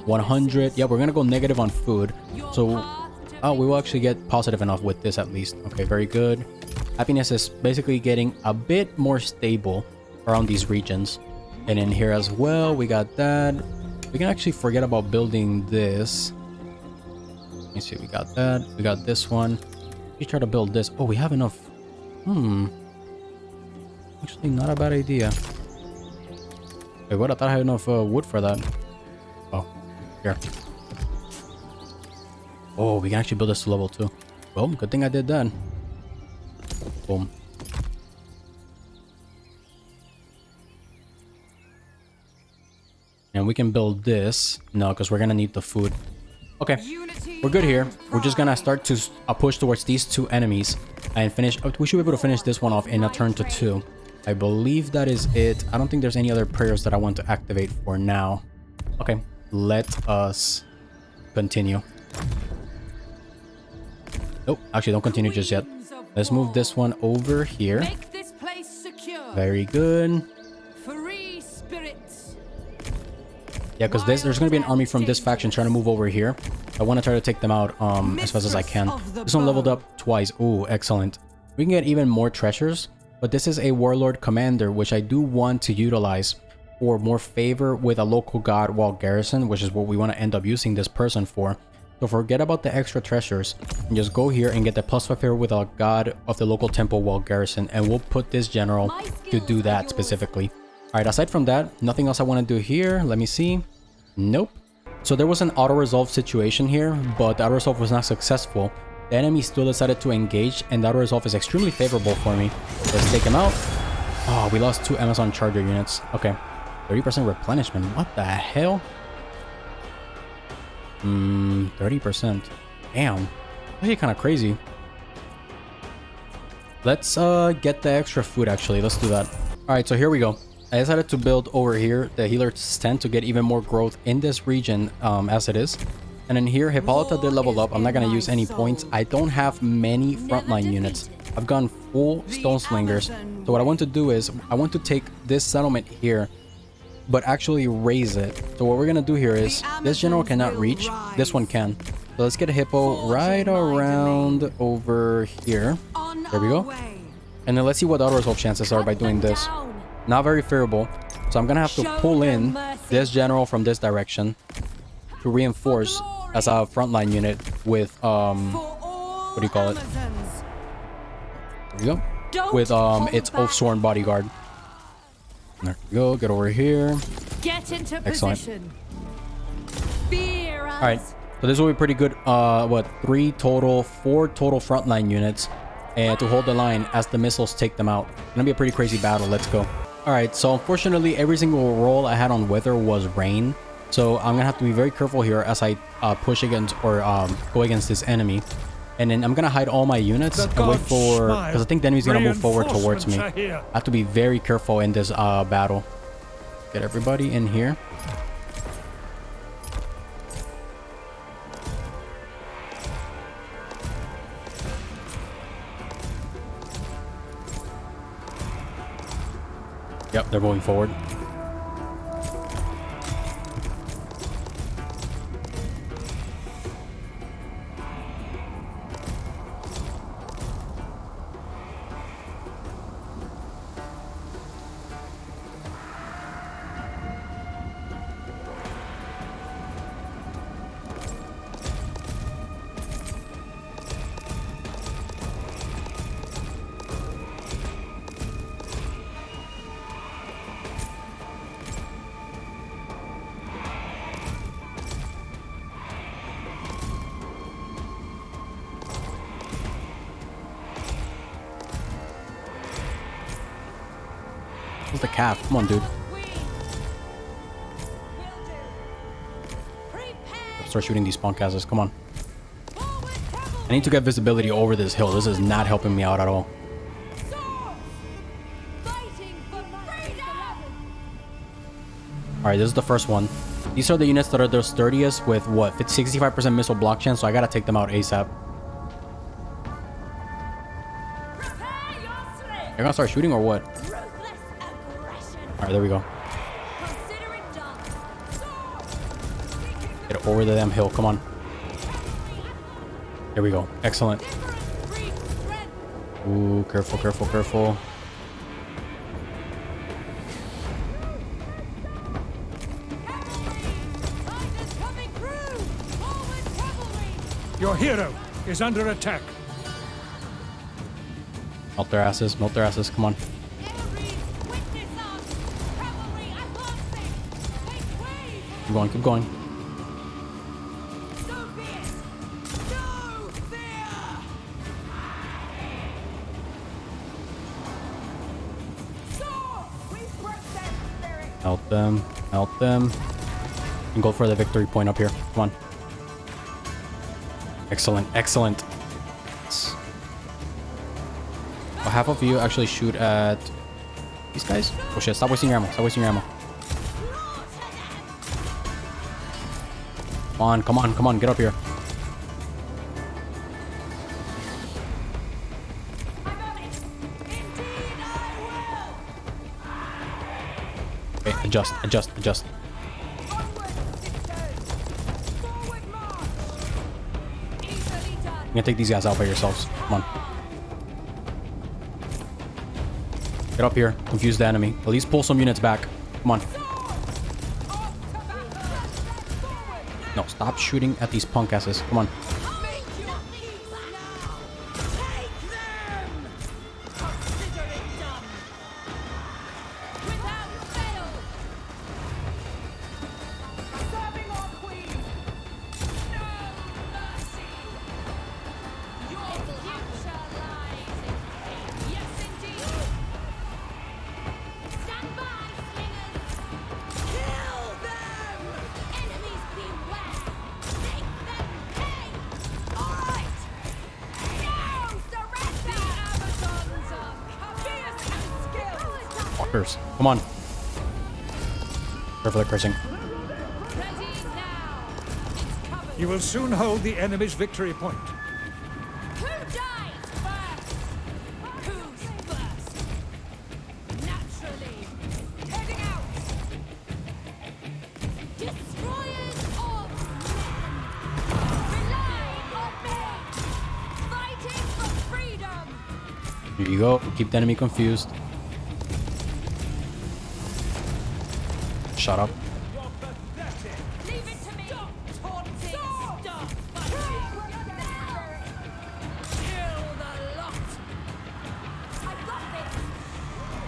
100. Yeah, we're gonna go negative on food. So we will actually get positive enough with this at least. Okay, very good. Happiness is basically getting a bit more stable around these regions. And in here as well, we got that. We can actually forget about building this. Let me see, we got that. We got this one. We try to build this. Oh, we have enough. Actually, not a bad idea. Wait, what? I thought I had enough wood for that. Oh, here. Oh, we can actually build this to level 2. Well, good thing I did that. Boom. And we can build this. No, because we're going to need the food. Okay, we're good here. We're just going to start to push towards these 2 enemies and finish. We should be able to finish this one off in a turn to 2. I believe that is it. I don't think there's any other prayers that I want to activate for now. Okay, let us continue. Nope, actually don't continue just yet. Let's move this one over here.
Make this place secure.
Very good.
Free spirits.
Yeah, because there's going to be an army from this faction trying to move over here. I want to try to take them out as fast as I can. This one leveled up twice. Ooh, excellent. We can get even more treasures, but this is a Warlord Commander, which I do want to utilize for more favor with a local god while garrison, which is what we want to end up using this person for. So forget about the extra treasures and just go here and get the +5 favor with a god of the local temple while garrison, and we'll put this general to do that specifically. Alright, aside from that, nothing else I want to do here. Let me see. Nope. So there was an auto-resolve situation here, but the auto-resolve was not successful. The enemy still decided to engage, and the auto-resolve is extremely favorable for me. Let's take him out. Oh, we lost 2 Amazon Charger units. Okay. 30% replenishment. What the hell? 30%. Damn. Actually kind of crazy. Let's get the extra food actually. Let's do that. Alright, so here we go. I decided to build over here the healer's tent to get even more growth in this region as it is. And then here, Hippolyta did level up. I'm not going to use any points. I don't have many frontline units. I've gone full stone slingers. So what I want to do is I want to take this settlement here, but actually raise it. So what we're going to do here is this general cannot reach. This one can. So let's get a hippo right around over here. There we go. And then let's see what auto-resolve chances are by doing this. Not very favorable. So I'm going to have to pull in this general from this direction to reinforce as a frontline unit with, what do you call it? There we go. With its Oathsworn bodyguard. There we go. Get over here.
Get into
Excellent.
position. Fear us.
All right. So this will be pretty good. What? 4 total frontline units, and to hold the line as the missiles take them out. Gonna be a pretty crazy battle. Let's go. All right. So unfortunately, every single roll I had on weather was rain. So I'm gonna have to be very careful here as I push against or go against this enemy. And then I'm gonna hide all my units and wait for, because I think the enemy's gonna move forward towards me. I have to be very careful in this battle. Get everybody in here. Yep, they're moving forward. Where's the calf? Come on, dude. Start shooting these spawn casters. Come on. I need to get visibility over this hill. This is not helping me out at all. Alright, this is the first one. These are the units that are the sturdiest with what? 65% missile block chance, so I gotta take them out ASAP. You're gonna start shooting or what? Alright, there we go. Get over the damn hill. Come on. There we go. Excellent. Ooh, careful, careful, careful.
Your hero is under attack.
Melt their asses. Melt their asses. Come on. Keep going. Keep going. Melt them. Melt them. And go for the victory point up here. Come on. Excellent. Excellent. Well, half of you actually shoot at these guys. Oh shit, stop wasting your ammo. Stop wasting your ammo. Come on, come on, come on. Get up here. Okay, adjust, adjust, adjust. You're gonna take these guys out by yourselves. Come on. Get up here. Confuse the enemy. At least pull some units back. Come on. No, stop shooting at these punk asses. Come on. Come on. Careful, cursing.
You will soon hold the enemy's victory point.
Who dies first? Who's first? Naturally. Heading out. Destroyers of men. Rely on me. Fighting for freedom.
Here you go. Keep the enemy confused. Shut up.
Leave it to me. Stop taunting. Stop fighting. Kill the lot. I've got this.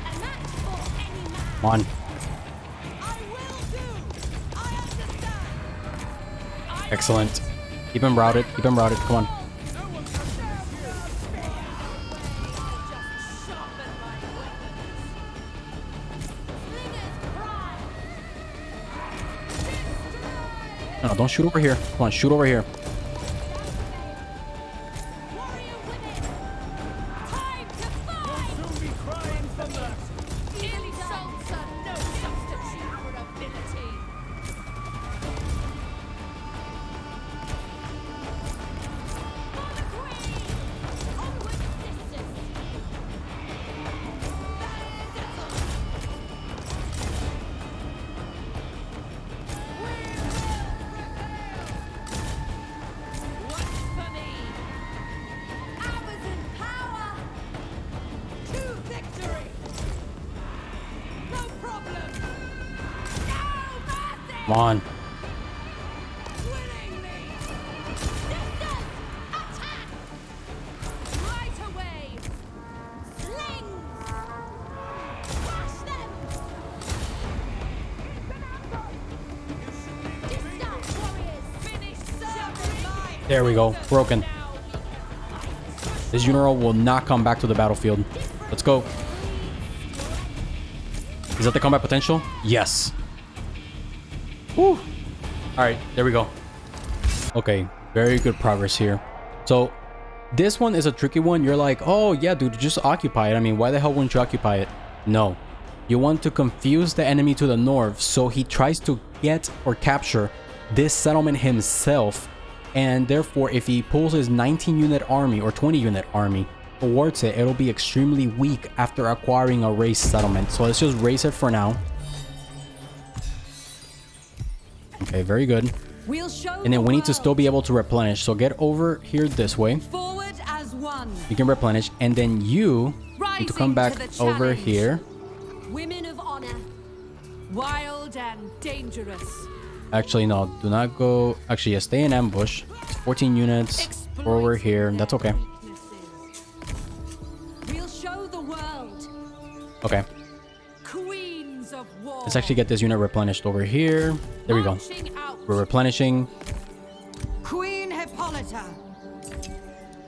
A match for any man.
Come on.
I will do. I understand.
Excellent. Keep him routed. Keep him routed. Come on. No, don't shoot over here. Come on, shoot over here.
Warrior women. Time to fight. You'll soon be crying for mercy. Insults are no substitute for ability. For the queen. Onward, sisters. What's for me? Amazon power to victory. No problem. No mercy.
Come on.
Winning me. Sisters, attack. Right away. Slings. Crush them. Distant warriors. Finish serving mine.
There we go. Broken. This general will not come back to the battlefield. Let's go. Is that the combat potential? Yes. Woo. Alright, there we go. Okay, very good progress here. So, this one is a tricky one. You're like, oh yeah, dude, just occupy it. I mean, why the hell wouldn't you occupy it? No. You want to confuse the enemy to the north, so he tries to get or capture this settlement himself. And therefore, if he pulls his 19 unit army or 20 unit army towards it, it'll be extremely weak after acquiring a race settlement. So let's just race it for now. Okay, very good.
We'll show
And then we need to
the
still be able to replenish. So get over here this way.
forward as one.
You can replenish. And then you need to come back over here.
Women of honor. Wild and dangerous.
Actually, no, do not go. Actually, yeah, stay in ambush. It's 14 units over here. That's okay.
We'll show the world.
Okay.
Queens of war.
Let's actually get this unit replenished over here. There we go.
Marching out.
We're replenishing.
Queen Hippolyta.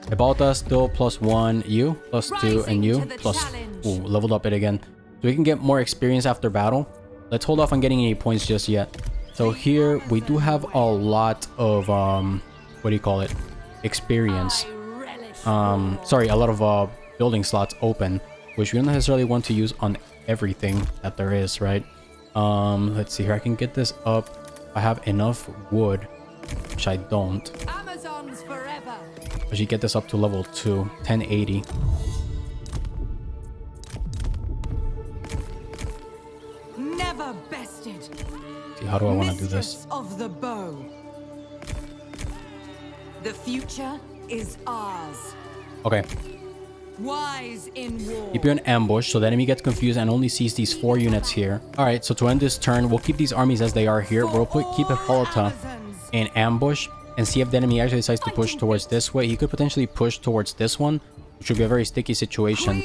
Hippolyta still +1, you +2, and you
Rising to the
plus.
challenge.
Ooh, leveled up it again. So we can get more experience after battle. Let's hold off on getting any points just yet. So here we do have a lot of what do you call it? Experience.
I relish
Sorry, a lot of building slots open, which we don't necessarily want to use on everything that there is, right? Let's see here. I can get this up. I have enough wood, which I don't.
Amazons forever.
I should get this up to level 2, 1080.
Never
see, how do I want to do this?
Mistress of the bow. The future is ours.
Okay.
Wise in war.
Keep you in ambush so the enemy gets confused and only sees these 4 units here. Alright, so to end this turn, we'll keep these armies as they are here. We'll keep Hippolyta in ambush and see if the enemy actually decides to push towards this way. He could potentially push towards this one, which would be a very sticky situation.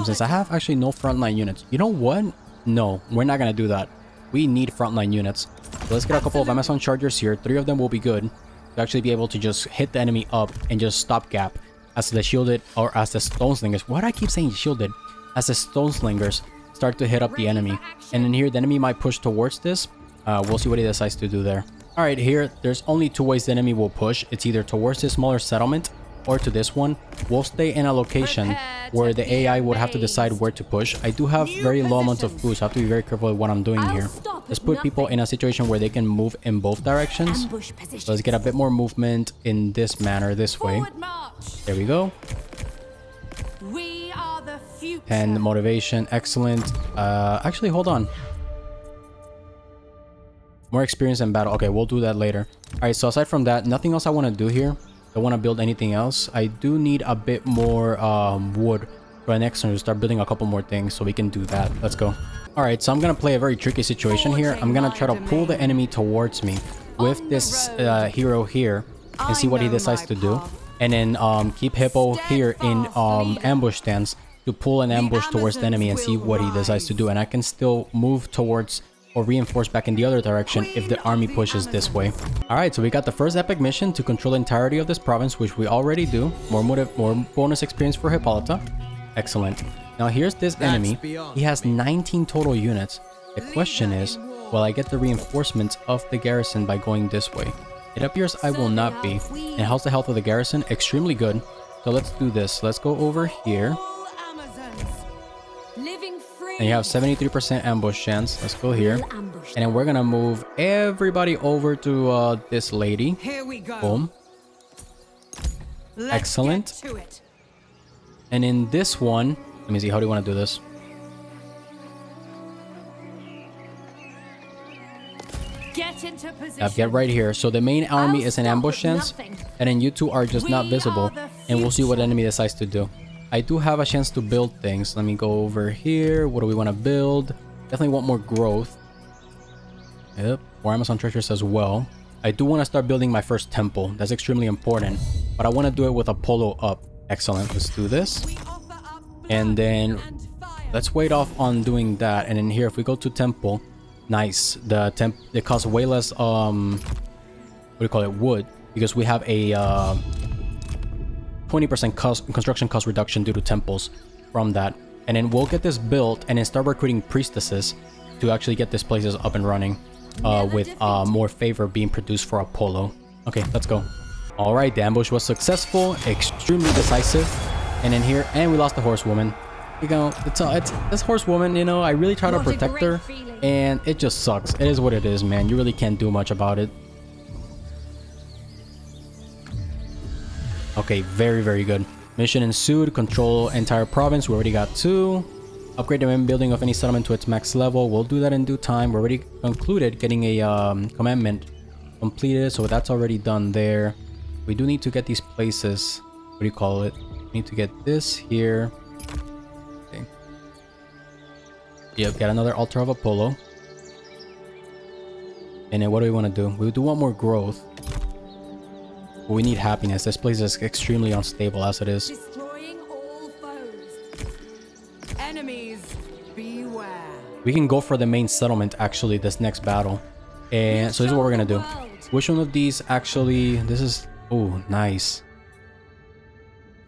Since I have actually no frontline units. You know what? No, we're not gonna do that. We need frontline units. So let's get a couple of Amazon chargers here. 3 of them will be good to actually be able to just hit the enemy up and just stopgap as the shielded, or as the stone slingers. Why do I keep saying shielded? As the stone slingers start to hit up the enemy. And in here, the enemy might push towards this. We'll see what he decides to do there. Alright, here, there's only 2 ways the enemy will push. It's either towards this smaller settlement or to this one. We'll stay in a location where the AI would have to decide where to push. I do have very low amounts of food, so I have to be very careful with what I'm doing here. Let's put people in a situation where they can move in both directions. So let's get a bit more movement in this manner, this way. There we go.
We are the future.
10 motivation, excellent. Actually, hold on. More experience in battle. Okay, we'll do that later. Alright, so aside from that, nothing else I want to do here. Don't want to build anything else. I do need a bit more wood for the next turn to start building a couple more things, so we can do that. Let's go. Alright, so I'm going to play a very tricky situation here. I'm going to try to pull the enemy towards me with this hero here and see what he decides to do. And then keep Hippo here in ambush stance to pull an ambush towards the enemy and see what he decides to do. And I can still move towards or reinforce back in the other direction if the army pushes this way. Alright, so we got the first epic mission to control the entirety of this province, which we already do. More bonus experience for Hippolyta. Excellent. Now here's this enemy. He has 19 total units. The question is, will I get the reinforcements of the garrison by going this way? It appears I will not be. And how's the health of the garrison? Extremely good. So let's do this. Let's go over here. And you have 73% ambush chance. Let's go here. And then we're gonna move everybody over to this lady.
Here we go.
Boom. Excellent. And in this one, let me see, how do you want to do this?
Get into position.
Get right here. So the main army is in ambush chance, and then you two are just not visible, and we'll see what the enemy decides to do. I do have a chance to build things. Let me go over here. What do we want to build? Definitely want more growth. Yep, more Amazon treasures as well. I do want to start building my first temple. That's extremely important, but I want to do it with Apollo up. Excellent. Let's do this. And then let's wait off on doing that. And then here, if we go to temple, nice. It costs way less what do you call it, wood, because we have a 20% construction cost reduction due to temples from that. And then we'll get this built and then start recruiting priestesses to actually get this places up and running with more favor being produced for Apollo. Okay, let's go. All right, the ambush was successful, extremely decisive. And then here, and we lost the horsewoman. You know, it's this horsewoman, you know, I really try to protect her, and it just sucks. It is what it is, man. You really can't do much about it. Okay, very, very good. Mission ensued. Control entire province. We already got 2. Upgrade the main building of any settlement to its max level. We'll do that in due time. We already concluded getting a commandment completed, so that's already done there. We do need to get these places. What do you call it? We need to get this here. Okay. Yep, get another altar of Apollo. And then what do we want to do? We do want more growth. But we need happiness. This place is extremely unstable as it is.
Destroying all foes. Enemies, beware.
We can go for the main settlement actually this next battle. And so this is what we're gonna do. Which one of these actually, this is, oh, nice.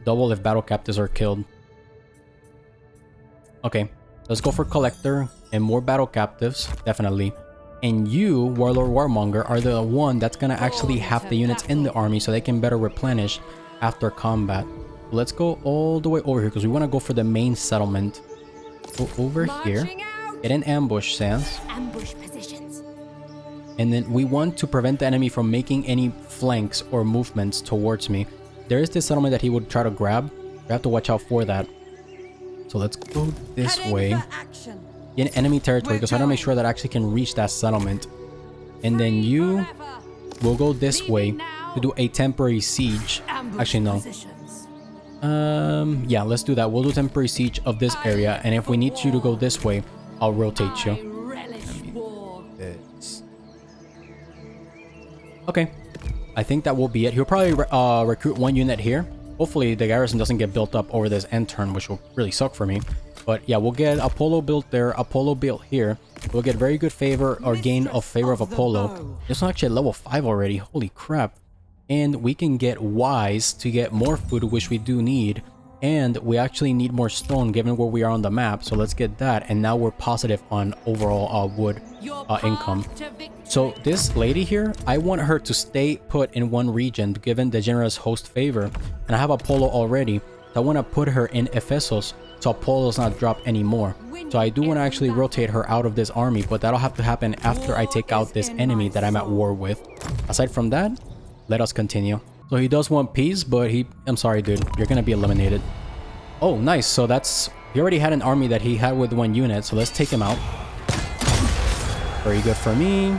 Double if battle captives are killed. Okay, let's go for collector and more battle captives, definitely. And you, Warlord Warmonger, are the one that's gonna actually have the units in the army so they can better replenish after combat. Let's go all the way over here because we want to go for the main settlement. Go over here, get an ambush stance.
Ambush positions.
And then we want to prevent the enemy from making any flanks or movements towards me. There is this settlement that he would try to grab. We have to watch out for that. So let's go this way. In enemy territory because I want to make sure that I actually can reach that settlement. And then you
Forever.
will go this way to do a temporary siege. Actually, no. Yeah, let's do that. We'll do temporary siege of this area. And if we need you to go this way, I'll rotate you.
Relish war.
Okay. I think that will be it. He'll probably recruit one unit here. Hopefully the garrison doesn't get built up over this end turn, which will really suck for me. But yeah, we'll get Apollo built there, Apollo built here. We'll get very good favor or gain of favor of Apollo. This one's actually at level 5 already. Holy crap. And we can get Wise to get more food, which we do need. And we actually need more stone given where we are on the map. So let's get that. And now we're positive on overall wood income. So this lady here, I want her to stay put in one region given the generous host favor. And I have Apollo already. So I want to put her in Ephesus so Apollo does not drop anymore. So I do want to actually rotate her out of this army, but that'll have to happen after I take out this enemy that I'm at war with. Aside from that, let us continue. So he does want peace, but I'm sorry, dude. You're going to be eliminated. Oh, nice. So he already had an army that he had with one unit. So let's take him out. Very good for me.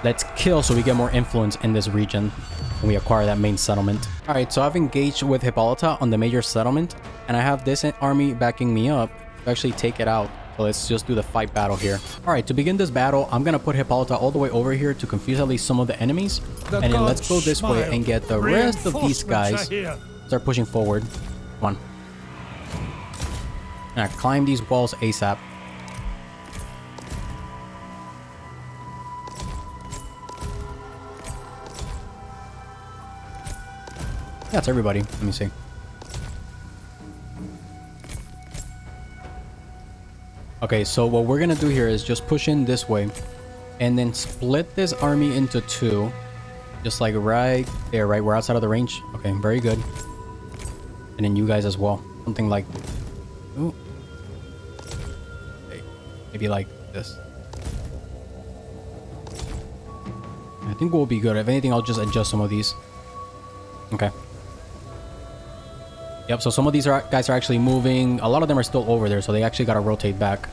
Let's kill so we get more influence in this region and we acquire that main settlement. All right, so I've engaged with Hippolyta on the major settlement and I have this army backing me up to actually take it out. So let's just do the fight battle here. All right, to begin this battle, I'm going to put Hippolyta all the way over here to confuse at least some of the enemies. And then let's go this way and get the rest of these guys. Start pushing forward. Come on. And I climb these walls ASAP. That's everybody. Let me see. Okay, so what we're gonna do here is just push in this way and then split this army into two. Just like right there, right? We're outside of the range. Okay, very good. And then you guys as well. Something like... Ooh. Okay, maybe like this. I think we'll be good. If anything, I'll just adjust some of these. Okay. Yep, so some of these guys are actually moving. A lot of them are still over there, so they actually got to rotate back.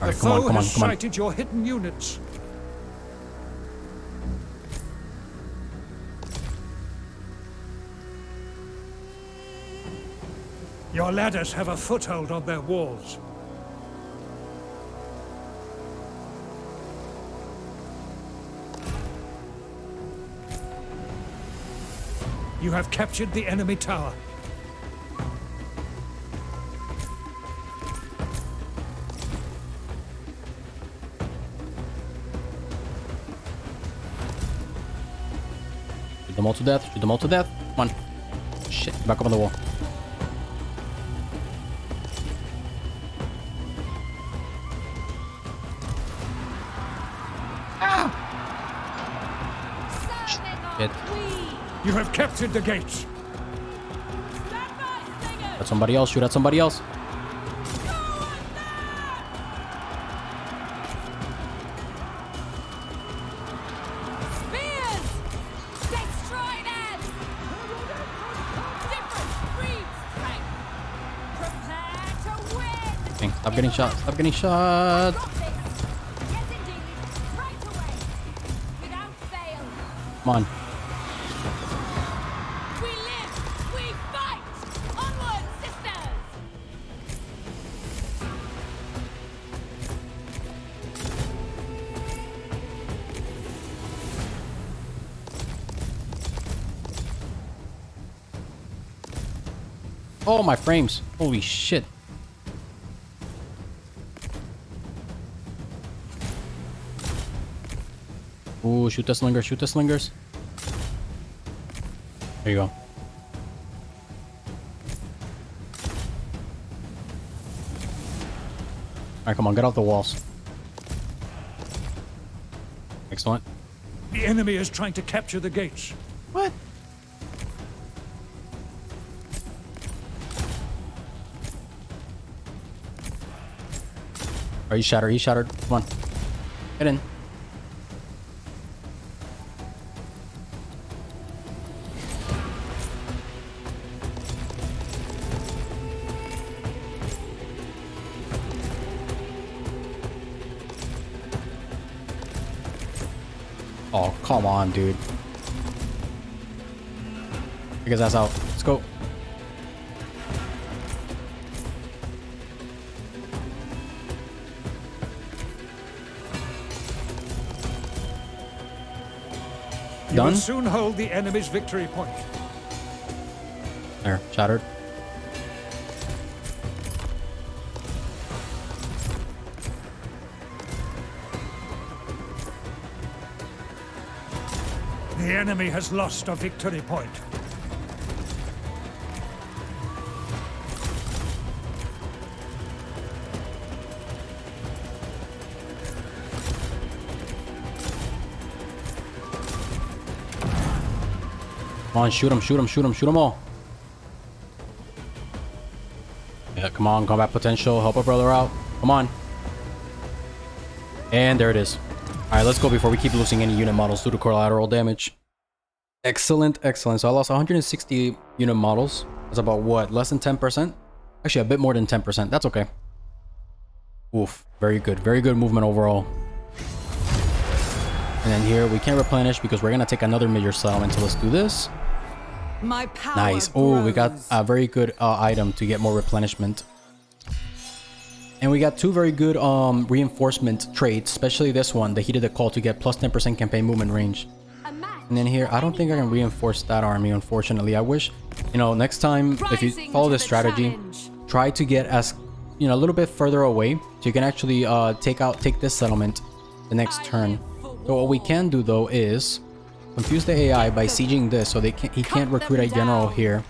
All right, come on, come on, come on.
Sighted your hidden units. Your ladders have a foothold on their walls. You have captured the enemy tower.
Shoot them all to death. Shoot them all to death. Come on. Shit. Back up on the wall. Shit.
You have captured the gates.
At somebody else. Shoot at somebody else.
Spears! Destroy them! Different breeds strength! Prepare to win!
Dang, stop getting shot. Stop getting shot.
Got this! Yes, indeed! Right away! Without fail!
Come on.
We live! We fight! Onward, sisters!
Oh, my frames. Holy shit. Ooh, shoot the slingers. Shoot the slingers. There you go. Alright, come on, get off the walls. Excellent.
The enemy is trying to capture the gates.
What? Oh, he's shattered. He's shattered. Come on. Get in. Oh, come on, dude. Take his ass out. Let's go.
You
Done?
will soon hold the enemy's victory point.
There, shattered.
The enemy has lost a victory point.
Come on, shoot him, shoot him, shoot him, shoot him all. Yeah, come on, combat potential. Help a brother out. Come on. And there it is. Alright, let's go before we keep losing any unit models due to collateral damage. Excellent, excellent. So I lost 160 unit models. That's about what? Less than 10%? Actually, a bit more than 10%. That's okay. Oof. Very good. Very good movement overall. And then here, we can't replenish because we're going to take another major settlement. So let's do this.
My power
Nice. Oh, we got
grows.
a very good item to get more replenishment. And we got two very good reinforcement traits, especially this one, the Heated the Call, to get plus 10% campaign movement range. And then here, I don't think I can reinforce that army, unfortunately. I wish, you know, next time, if you
Rising
follow
to
this
the
strategy,
challenge.
try to get as, you know, a little bit further away, so you can actually take this settlement the next turn. So what we can do though is confuse the AI by sieging this, so he can't recruit a general here.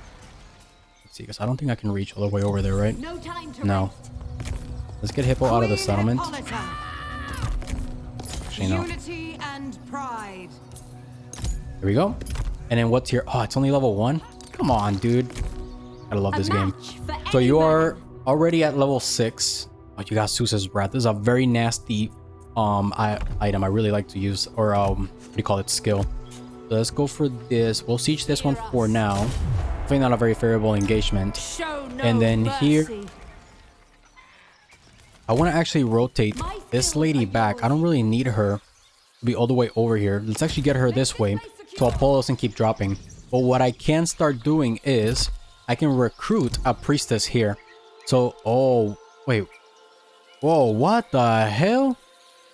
Let's see, because I don't think I can reach all the way over there, right?
No time to
No. Let's get Hippo out of the
Queen
settlement.
Hippolyta.
Actually, no.
Unity and pride.
Here we go. And then what's here? Oh, it's only level 1? Come on, dude. I love this game. So you are already at level 6. Oh, you got Zeus's Breath. This is a very nasty item I really like to use. Or, what do you call it? Skill. So let's go for this. We'll siege this one for now. Hopefully not a very favorable engagement.
show no
And then here,
mercy.
I want to actually rotate this lady back. I don't really need her to be all the way over here. Let's actually get her this way so Apollo doesn't keep dropping. But what I can start doing is I can recruit a priestess here. So, oh, wait. Whoa, what the hell?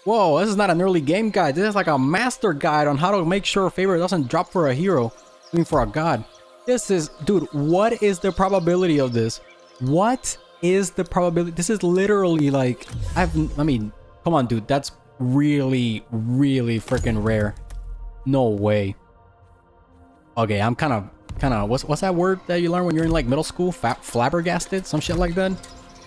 Whoa, this is not an early game guide. This is like a master guide on how to make sure favor doesn't drop for a hero. I mean, for a god. This is, dude, what is the probability of this? What is the probability? This is literally like, I mean, come on, dude. That's really, really freaking rare. No way. Okay, I'm kind of, what's that word that you learn when you're in like middle school? Flabbergasted? Some shit like that?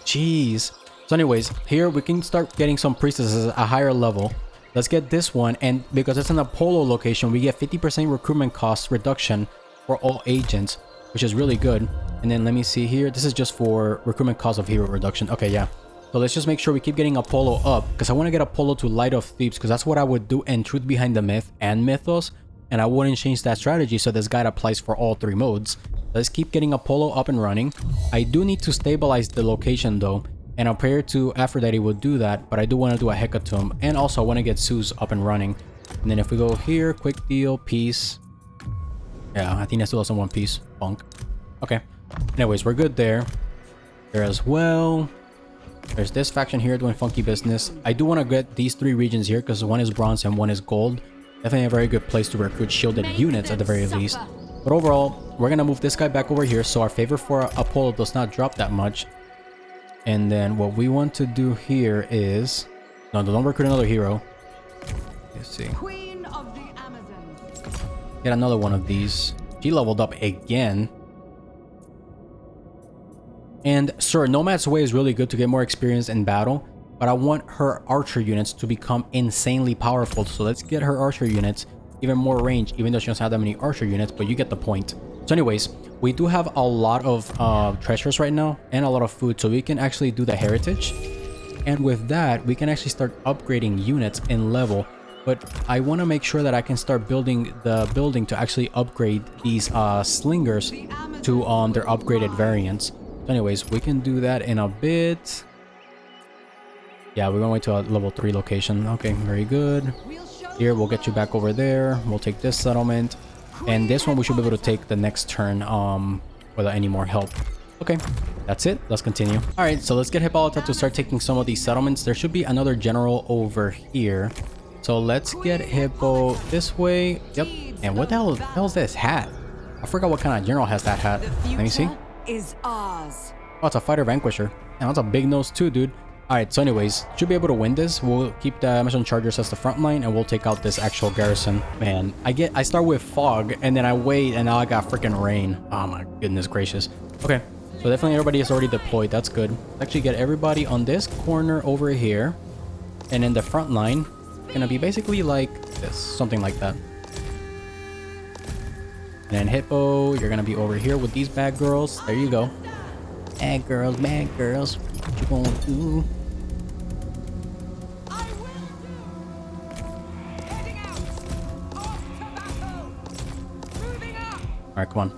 Jeez. So anyways, here we can start getting some priestesses at a higher level. Let's get this one, and because it's an Apollo location, we get 50% recruitment cost reduction for all agents, which is really good. And then let me see here. This is just for recruitment cost of hero reduction. Okay, yeah. So let's just make sure we keep getting Apollo up, because I want to get Apollo to Light of Thebes, because that's what I would do in Truth Behind the Myth and Mythos. And I wouldn't change that strategy, so this guide applies for all 3 modes. Let's keep getting Apollo up and running. I do need to stabilize the location though, and a prayer to Aphrodite will do that, but I do want to do a hecatomb, and also I want to get Zeus up and running. And then if we go here, quick deal, peace. Yeah, Athena still doesn't want peace. Bunk. Okay. Anyways, we're good there. There as well. There's this faction here doing funky business. I do want to get these 3 regions here because one is bronze and one is gold. Definitely a very good place to recruit shielded units at the very least. But overall, we're going to move this guy back over here so our favor for Apollo does not drop that much. And then what we want to do here is... No, don't recruit another hero. Let's see.
Queen of the Amazons.
Get another one of these. She leveled up again. And sure, Nomad's Way is really good to get more experience in battle, but I want her archer units to become insanely powerful. So let's get her archer units even more range, even though she doesn't have that many archer units, but you get the point. So anyways, we do have a lot of treasures right now and a lot of food, so we can actually do the heritage. And with that, we can actually start upgrading units in level. But I want to make sure that I can start building the building to actually upgrade these slingers to their upgraded variants. So anyways, we can do that in a bit. Yeah, we're going to a level 3 location. Okay, very good.
We'll show
Here, we'll get you back over there. We'll take this settlement. And this one we should be able to take the next turn without any more help. Okay, that's it. Let's continue. All right, so let's get Hippolyta to start taking some of these settlements. There should be another general over here. So let's get Hippo this way. Yep. And what the hell is this hat? I forgot what kind of general has that hat. Let me see.
Is ours.
Oh, it's a fighter vanquisher. And that's a big nose too, dude. Alright, so anyways, should be able to win this. We'll keep the mission chargers as the front line and we'll take out this actual garrison. Man, I start with fog and then I wait and now I got freaking rain. Oh my goodness gracious. Okay, so definitely everybody is already deployed. That's good. Let's actually get everybody on this corner over here. And then the front line is gonna be basically like this, something like that. And then Hippo, you're gonna be over here with these bad girls. There you go. Bad girls, what you gonna do? Alright, come on.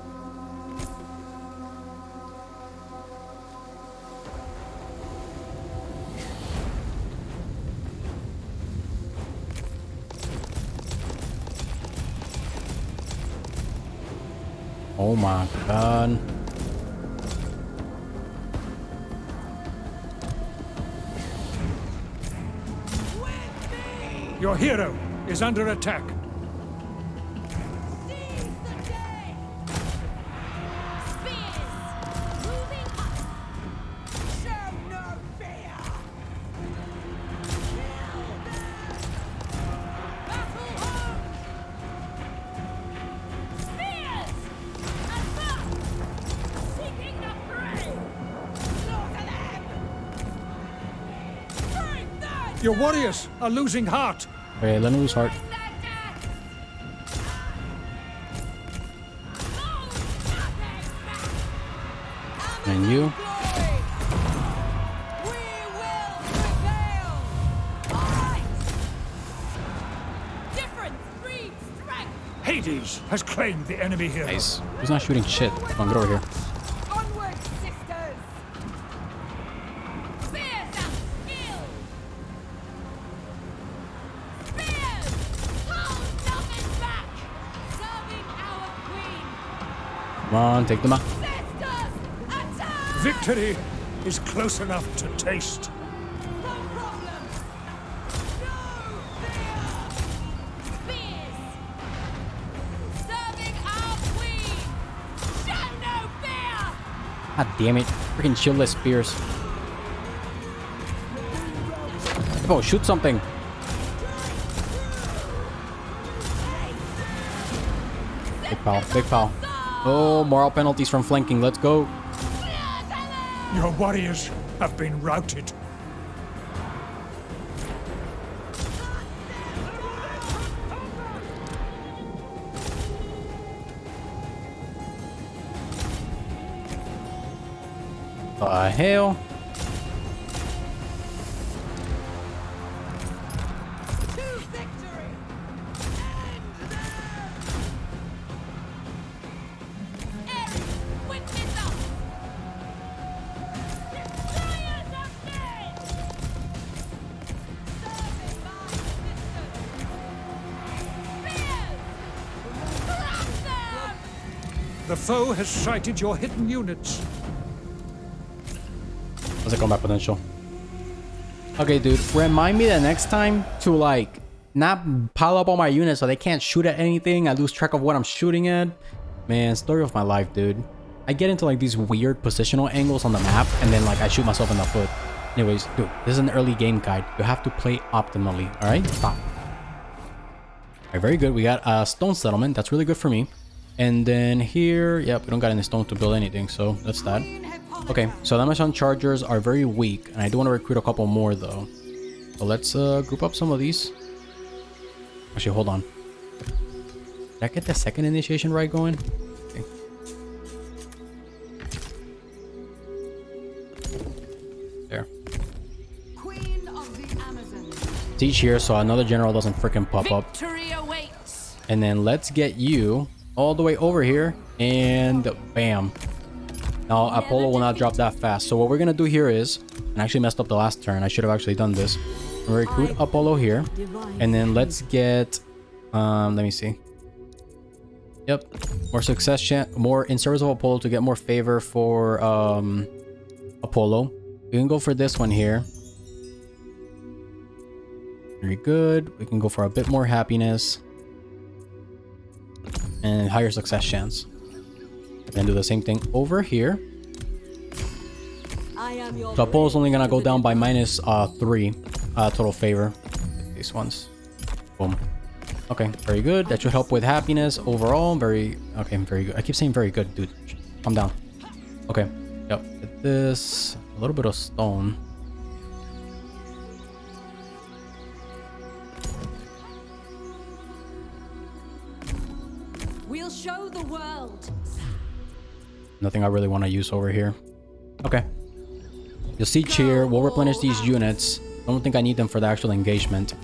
Oh my god.
Your hero is under attack.
Seize the day! Spears! Moving up! Show no fear! Kill them! Battle home! Spears! Advance! Seeking the prey! Slaughter them! Break them!
Your warriors are losing heart.
Okay, let me lose heart. And you.
Hades has claimed the enemy hero.
Nice. He's not shooting shit. Come on, get over here.
Onward, sisters! Spears and skill! Spears! Hold nothing back! Serving our queen!
Come on, take them out.
Sisters, attack!
Victory is close enough to taste.
No problem! No fear! Spears! Serving our queen! Show no fear!
God damn it. Freaking shieldless spears. Oh, shoot something. Big pal, big pal. Oh, moral penalties from flanking. Let's go.
Your warriors have been routed.
The hell?
To victory! End them! Ares, witness us! Destroyers of men! Serving my sisters! Spears! Crush them!
The foe has sighted your hidden units.
How's it combat potential? Okay, dude. Remind me the next time to like not pile up all my units so they can't shoot at anything. I lose track of what I'm shooting at. Man, story of my life, dude. I get into like these weird positional angles on the map and then like I shoot myself in the foot. Anyways, dude, this is an early game guide. You have to play optimally. All right, stop. All right, very good. We got a stone settlement. That's really good for me. And then here, yep, we don't got any stone to build anything, so that's that. Okay, so the Amazon chargers are very weak, and I do want to recruit a couple more though. So let's group up some of these. Actually, hold on. Did I get the second initiation right going? Okay. There.
Queen of the Amazons.
Siege here, so another general doesn't freaking pop up.
Victory awaits!
And then let's get you all the way over here, and bam. Now, Apollo will not drop that fast. So what we're going to do here is, and I actually messed up the last turn. I should have actually done this. We're recruit Apollo here. And then let's get, let me see. Yep, more success chance, more in service of Apollo to get more favor for Apollo. We can go for this one here. Very good. We can go for a bit more happiness and higher success chance. And do the same thing over here. So Apollo's only gonna go down by minus 3 total favor. These ones. Boom. Okay, very good. That should help with happiness overall. Very good. I keep saying very good, dude. Calm down. Okay. Yep. Get this. A little bit of stone.
We'll show the world.
Nothing I really want to use over here. Okay. You'll see cheer. We'll replenish these units. I don't think I need them for the actual engagement.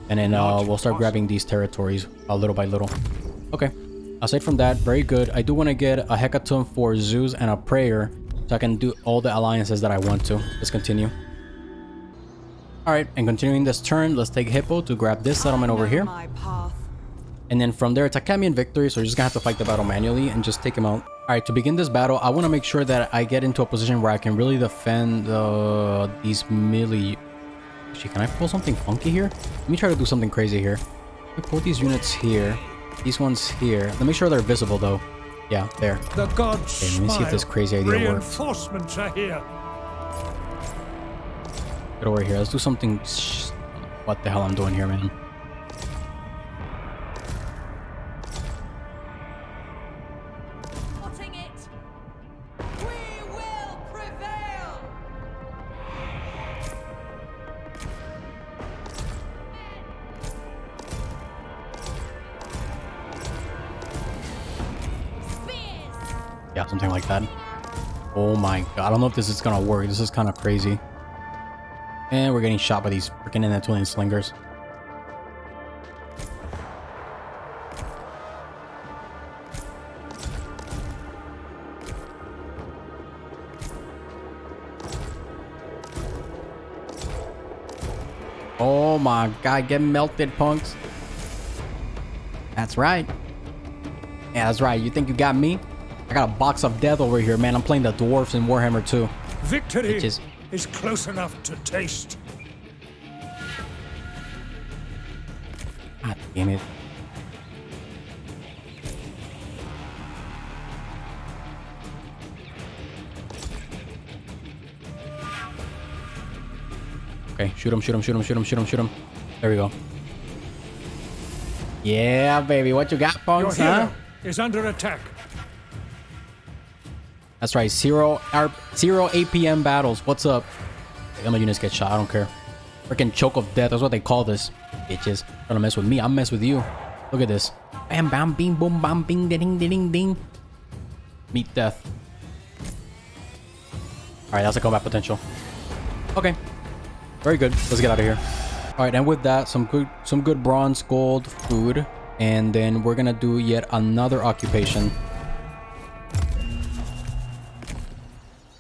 And then we'll start grabbing these territories little by little. Okay. Aside from that, very good. I do want to get a hecatomb for Zeus and a prayer so I can do all the alliances that I want to. Let's continue. Alright, and continuing this turn, let's take Hippo to grab this settlement over here. And then from there, it's a Camion victory, so you're just gonna have to fight the battle manually and just take him out. Alright, to begin this battle, I want to make sure that I get into a position where I can really defend these melee. Actually, can I pull something funky here? Let me try to do something crazy here. Let me pull these units here. These ones here. Let me make sure they're visible though. Yeah, there.
The gods
Okay, let me see if this crazy idea works.
Reinforcements are here.
Get over here. Let's do something. What the hell I'm doing here, man?
Spotting it. We will prevail. Spears.
Yeah, something like that. Oh my god. I don't know if this is gonna work. This is kind of crazy. And we're getting shot by these freaking Anatolian slingers. Oh my god, get melted, punks. That's right. Yeah, that's right. You think you got me? I got a box of death over here, man. I'm playing the dwarves in Warhammer 2.
Victory is close enough to taste.
God damn it. Okay, shoot him, shoot him, shoot him, shoot him, shoot him, shoot him. There we go. Yeah, baby. What you got, punks,
Your
huh?
hero is under attack.
That's right. Zero APM battles. What's up? Hey, my units get shot. I don't care. Freaking choke of death. That's what they call this. Bitches. Trying to mess with me. I'm mess with you. Look at this. Bam, bam, bing, boom, bam, bing, ding, ding, ding. Meet death. Alright, that's a combat potential. Okay. Very good. Let's get out of here. Alright, and with that, some good bronze, gold, food. And then we're gonna do yet another occupation.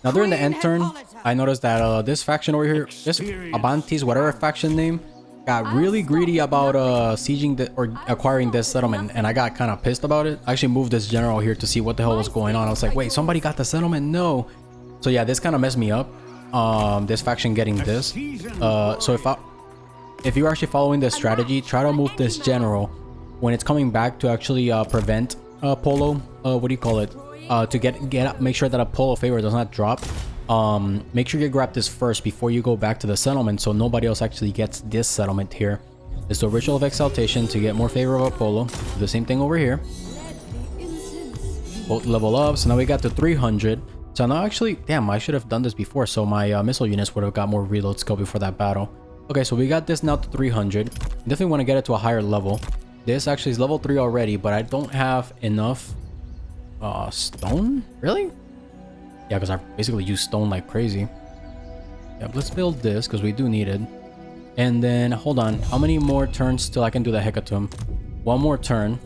Now during the end turn, I noticed that this faction over here, this Abantes, whatever faction name, got really greedy about sieging or acquiring this settlement, and I got kind of pissed about it. I actually moved this general here to see what the hell was going on. I was like, wait, somebody got the settlement? No. So yeah, this kind of messed me up. This faction getting this. So if you're actually following this strategy, try to move this general when it's coming back to actually prevent Polo. What do you call it? To make sure that a Polo favor does not drop. Make sure you grab this first before you go back to the settlement, so nobody else actually gets this settlement here. It's the Ritual of Exaltation to get more favor of Apollo. Do the same thing over here. Both level up, so now we got to 300. So now actually, damn, I should have done this before, so my missile units would have got more reload skill before that battle. Okay, so we got this now to 300. Definitely want to get it to a higher level. This actually is level 3 already, but I don't have enough stone? Really? Yeah, because I basically use stone like crazy. Yep, let's build this because we do need it. And then, hold on. How many more turns till I can do the hecatomb? One more turn.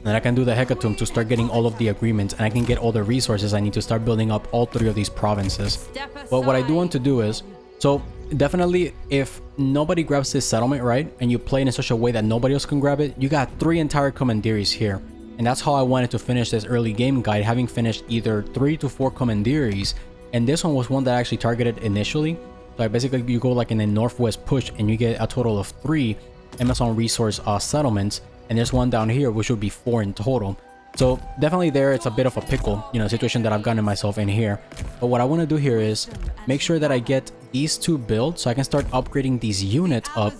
Then I can do the hecatomb to start getting all of the agreements, and I can get all the resources I need to start building up all 3 of these provinces. But what I do want to do is, so definitely, if nobody grabs this settlement, right, and you play it in such a way that nobody else can grab it, you got 3 entire Commanderies here. And that's how I wanted to finish this early game guide, having finished either 3 to 4 Commanderies. And this one was one that I actually targeted initially. So basically, you go like in a northwest push and you get a total of 3 Amazon resource settlements. And there's one down here, which would be 4 in total. So definitely there, it's a bit of a pickle, you know, situation that I've gotten myself in here. But what I want to do here is make sure that I get these 2 built so I can start upgrading these units up.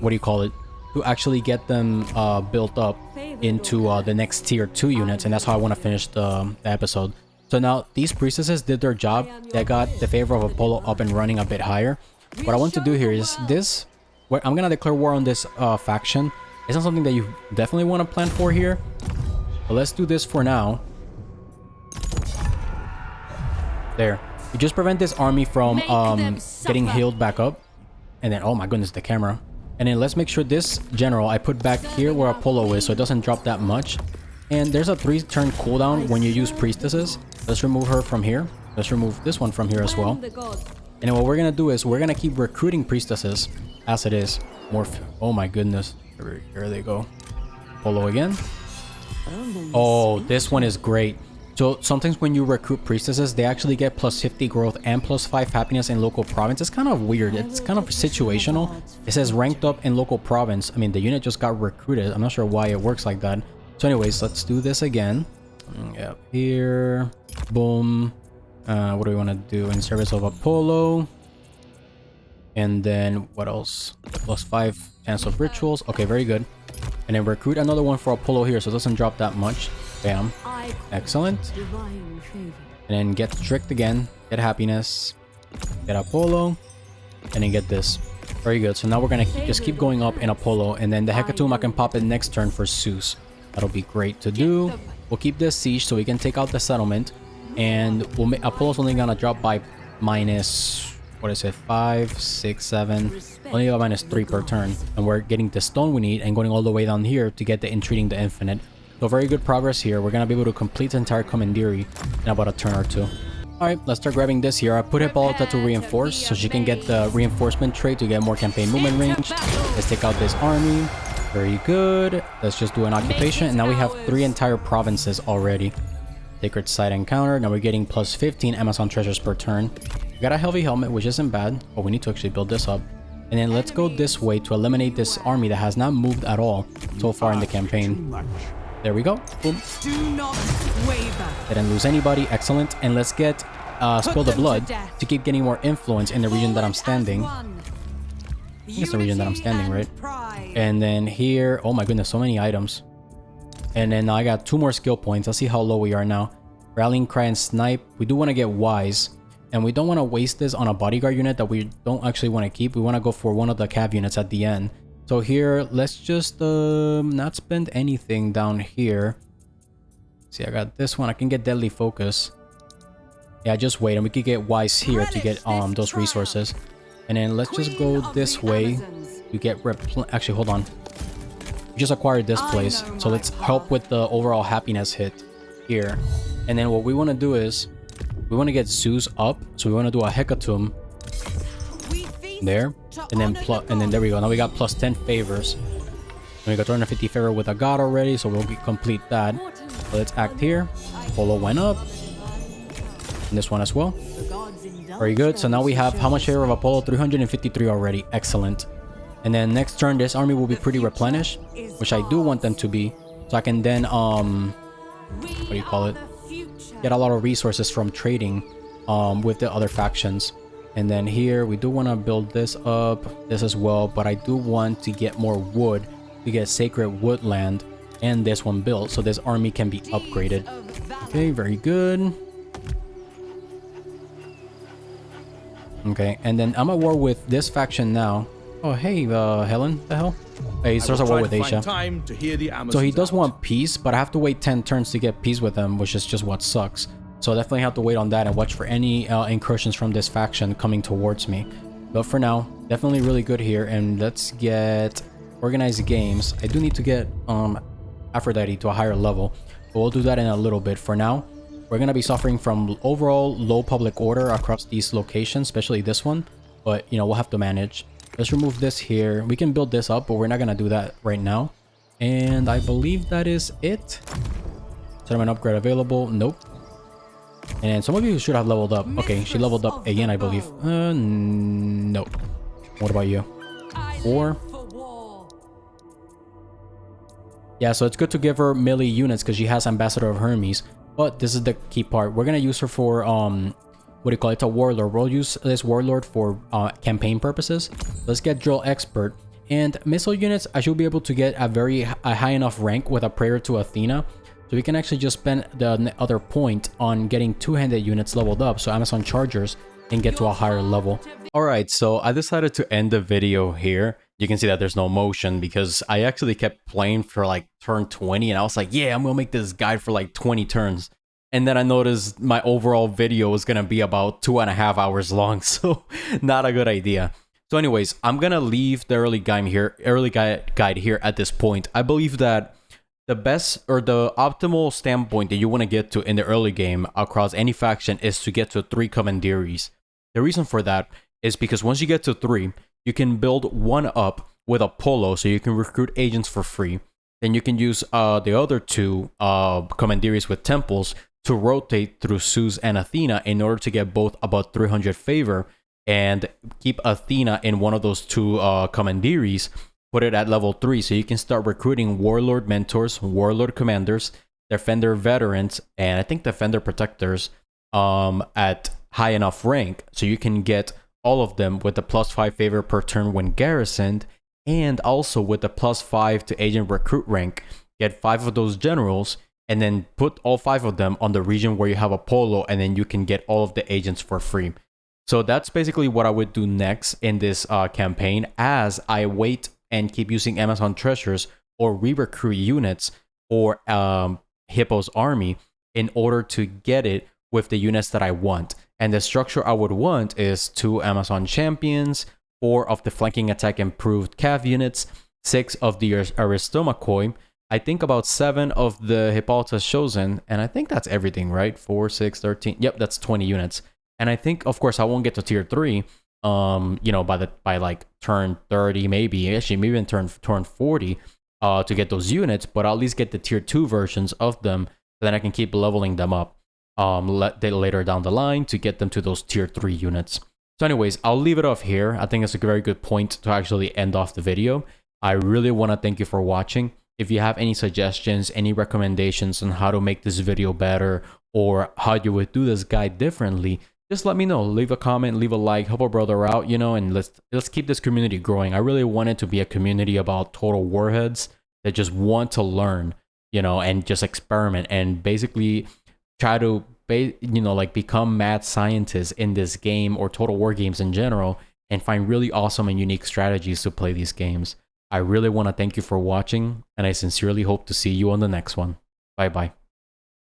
What do you call it? To actually get them built up into the next tier 2 units. And that's how I want to finish the episode. So now these priestesses did their job. They got the favor of Apollo up and running a bit higher. What I want to do here is this. I'm going to declare war on this faction. It's not something that you definitely want to plan for here. But let's do this for now. There. You just prevent this army from getting healed back up. And then, oh my goodness, the camera. And then let's make sure this general I put back here where Apollo is so it doesn't drop that much. And there's a 3-turn cooldown when you use priestesses. Let's remove her from here. Let's remove this one from here as well. And then what we're going to do is we're going to keep recruiting priestesses as it is. Oh my goodness. Here they go. Apollo again. Oh, this one is great. So sometimes when you recruit priestesses, they actually get plus 50 growth and plus 5 happiness in local province. It's kind of weird. It's kind of situational. It says ranked up in local province. I mean, the unit just got recruited. I'm not sure why it works like that. So anyways, let's do this again. Yep, here. Boom. What do we want to do? In service of Apollo. And then what else? Plus 5 chance of rituals. Okay, very good. And then recruit another one for Apollo here so it doesn't drop that much. Bam. Excellent. And then get strict again. Get happiness. Get Apollo. And then get this. Very good. So now we're going to just keep going up in Apollo. And then the hecatomb I can pop it next turn for Zeus. That'll be great to do. We'll keep this siege so we can take out the settlement. And we'll make Apollo's only going to drop by minus... What is it? 5, 6, 7. Only about minus 3 per turn. And we're getting the stone we need and going all the way down here to get the entreating the infinite. So very good progress here. We're going to be able to complete the entire Commandery in about a turn or 2. Alright, let's start grabbing this here. I put Hippolyta to reinforce so she can get the reinforcement trait to get more campaign movement range. Let's take out this army. Very good. Let's just do an occupation. And now we have 3 entire provinces already. Sacred Site encounter. Now we're getting plus 15 Amazon treasures per turn. We got a heavy helmet, which isn't bad. But we need to actually build this up. And then let's go this way to eliminate this army that has not moved at all so far in the campaign. There we go. Boom.
Do not waver.
Didn't lose anybody. Excellent. And let's get Spill the Blood to keep getting more influence in the region that I'm standing. I think it's the region that I'm standing, right? And then here, oh my goodness, so many items. And then I got 2 more skill points. Let's see how low we are now. Rallying Cry and Snipe. We do want to get Wise. And we don't want to waste this on a bodyguard unit that we don't actually want to keep. We want to go for one of the cav units at the end. So here, let's just not spend anything down here. See, I got this one. I can get Deadly Focus. Yeah, just wait. And we could get Wise here to get those resources. And then let's just go this way to get actually, hold on. We just acquired this place. So let's help with the overall happiness hit here. And then what we want to do is we want to get Zeus up. So we want to do a hecatomb there. And then there we go. Now we got plus 10 favors. And we got 250 favor with a god already. So we'll complete that. So let's act here. Apollo went up. And this one as well. Very good. So now we have how much favor of Apollo? 353 already. Excellent. And then next turn, this army will be pretty replenished, which I do want them to be. So I can then, what do you call it? Get a lot of resources from trading with the other factions. And then here, we do want to build this up, this as well. But I do want to get more wood to get Sacred Woodland and this one built. So this army can be upgraded. Okay, very good. Okay, and then I'm at war with this faction now. Oh, hey, Helen, the hell? Hey, he starts a war with Asia. So he does want peace, but I have to wait 10 turns to get peace with him, which is just what sucks. So I definitely have to wait on that and watch for any incursions from this faction coming towards me. But for now, definitely really good here. And let's get organized games. I do need to get Aphrodite to a higher level, but we'll do that in a little bit. For now, we're going to be suffering from overall low public order across these locations, especially this one. but you know, we'll have to manage. Let's remove this here. We can build this up, but we're not gonna do that right now. And I believe that is it. Settlement upgrade available. Nope. And some of you should have leveled up. Okay, she leveled up again, I believe. Nope. What about you? 4. Yeah, so it's good to give her melee units because she has Ambassador of Hermes. But this is the key part. We're gonna use her for what do you call it? It's a warlord. We'll use this warlord for campaign purposes. Let's get drill expert. And missile units, I should be able to get a high enough rank with a prayer to Athena. So we can actually just spend the other point on getting two-handed units leveled up. So Amazon chargers and get to a higher level. Alright, so I decided to end the video here. You can see that there's no motion because I actually kept playing for like turn 20 and I was like, yeah, I'm gonna make this guide for like 20 turns. And then I noticed my overall video was gonna be about 2.5 hours long, so not a good idea. So anyways, I'm gonna leave the early guide here at this point. I believe that the best or the optimal standpoint that you want to get to in the early game across any faction is to get to 3 Commanderies. The reason for that is because once you get to 3, you can build one up with a polo so you can recruit agents for free. Then you can use the other 2 Commanderies with temples to rotate through Zeus and Athena in order to get both about 300 favor and keep Athena in one of those 2 Commanderies, put it at level 3 so you can start recruiting Warlord Mentors, Warlord Commanders, Defender Veterans, and I think Defender Protectors at high enough rank so you can get all of them with the +5 favor per turn when garrisoned, and also with the +5 to agent recruit rank, get 5 of those generals and then put all 5 of them on the region where you have a polo, and then you can get all of the agents for free. So that's basically what I would do next in this campaign as I wait and keep using Amazon treasures or re-recruit units for Hippo's army in order to get it with the units that I want. And the structure I would want is 2 Amazon champions, 4 of the flanking attack improved cav units, 6 of the Aristomachoi, I think about 7 of the Hippolyta's chosen, and I think that's everything, right? 4, 6, 13. Yep, that's 20 units. And I think, of course, I won't get to tier 3, you know, by like turn 30, maybe even turn 40 to get those units, but I'll at least get the tier 2 versions of them, so then I can keep leveling them up later down the line to get them to those tier 3 units. So anyways, I'll leave it off here. I think it's a very good point to actually end off the video. I really want to thank you for watching. If you have any suggestions, any recommendations on how to make this video better, or how you would do this guide differently, just let me know. Leave a comment, leave a like, help a brother out, you know, and let's keep this community growing. I really want it to be a community about total warheads that just want to learn, you know, and just experiment and basically try to, you know, like become mad scientists in this game or total war games in general and find really awesome and unique strategies to play these games. I really want to thank you for watching, and I sincerely hope to see you on the next one. Bye bye.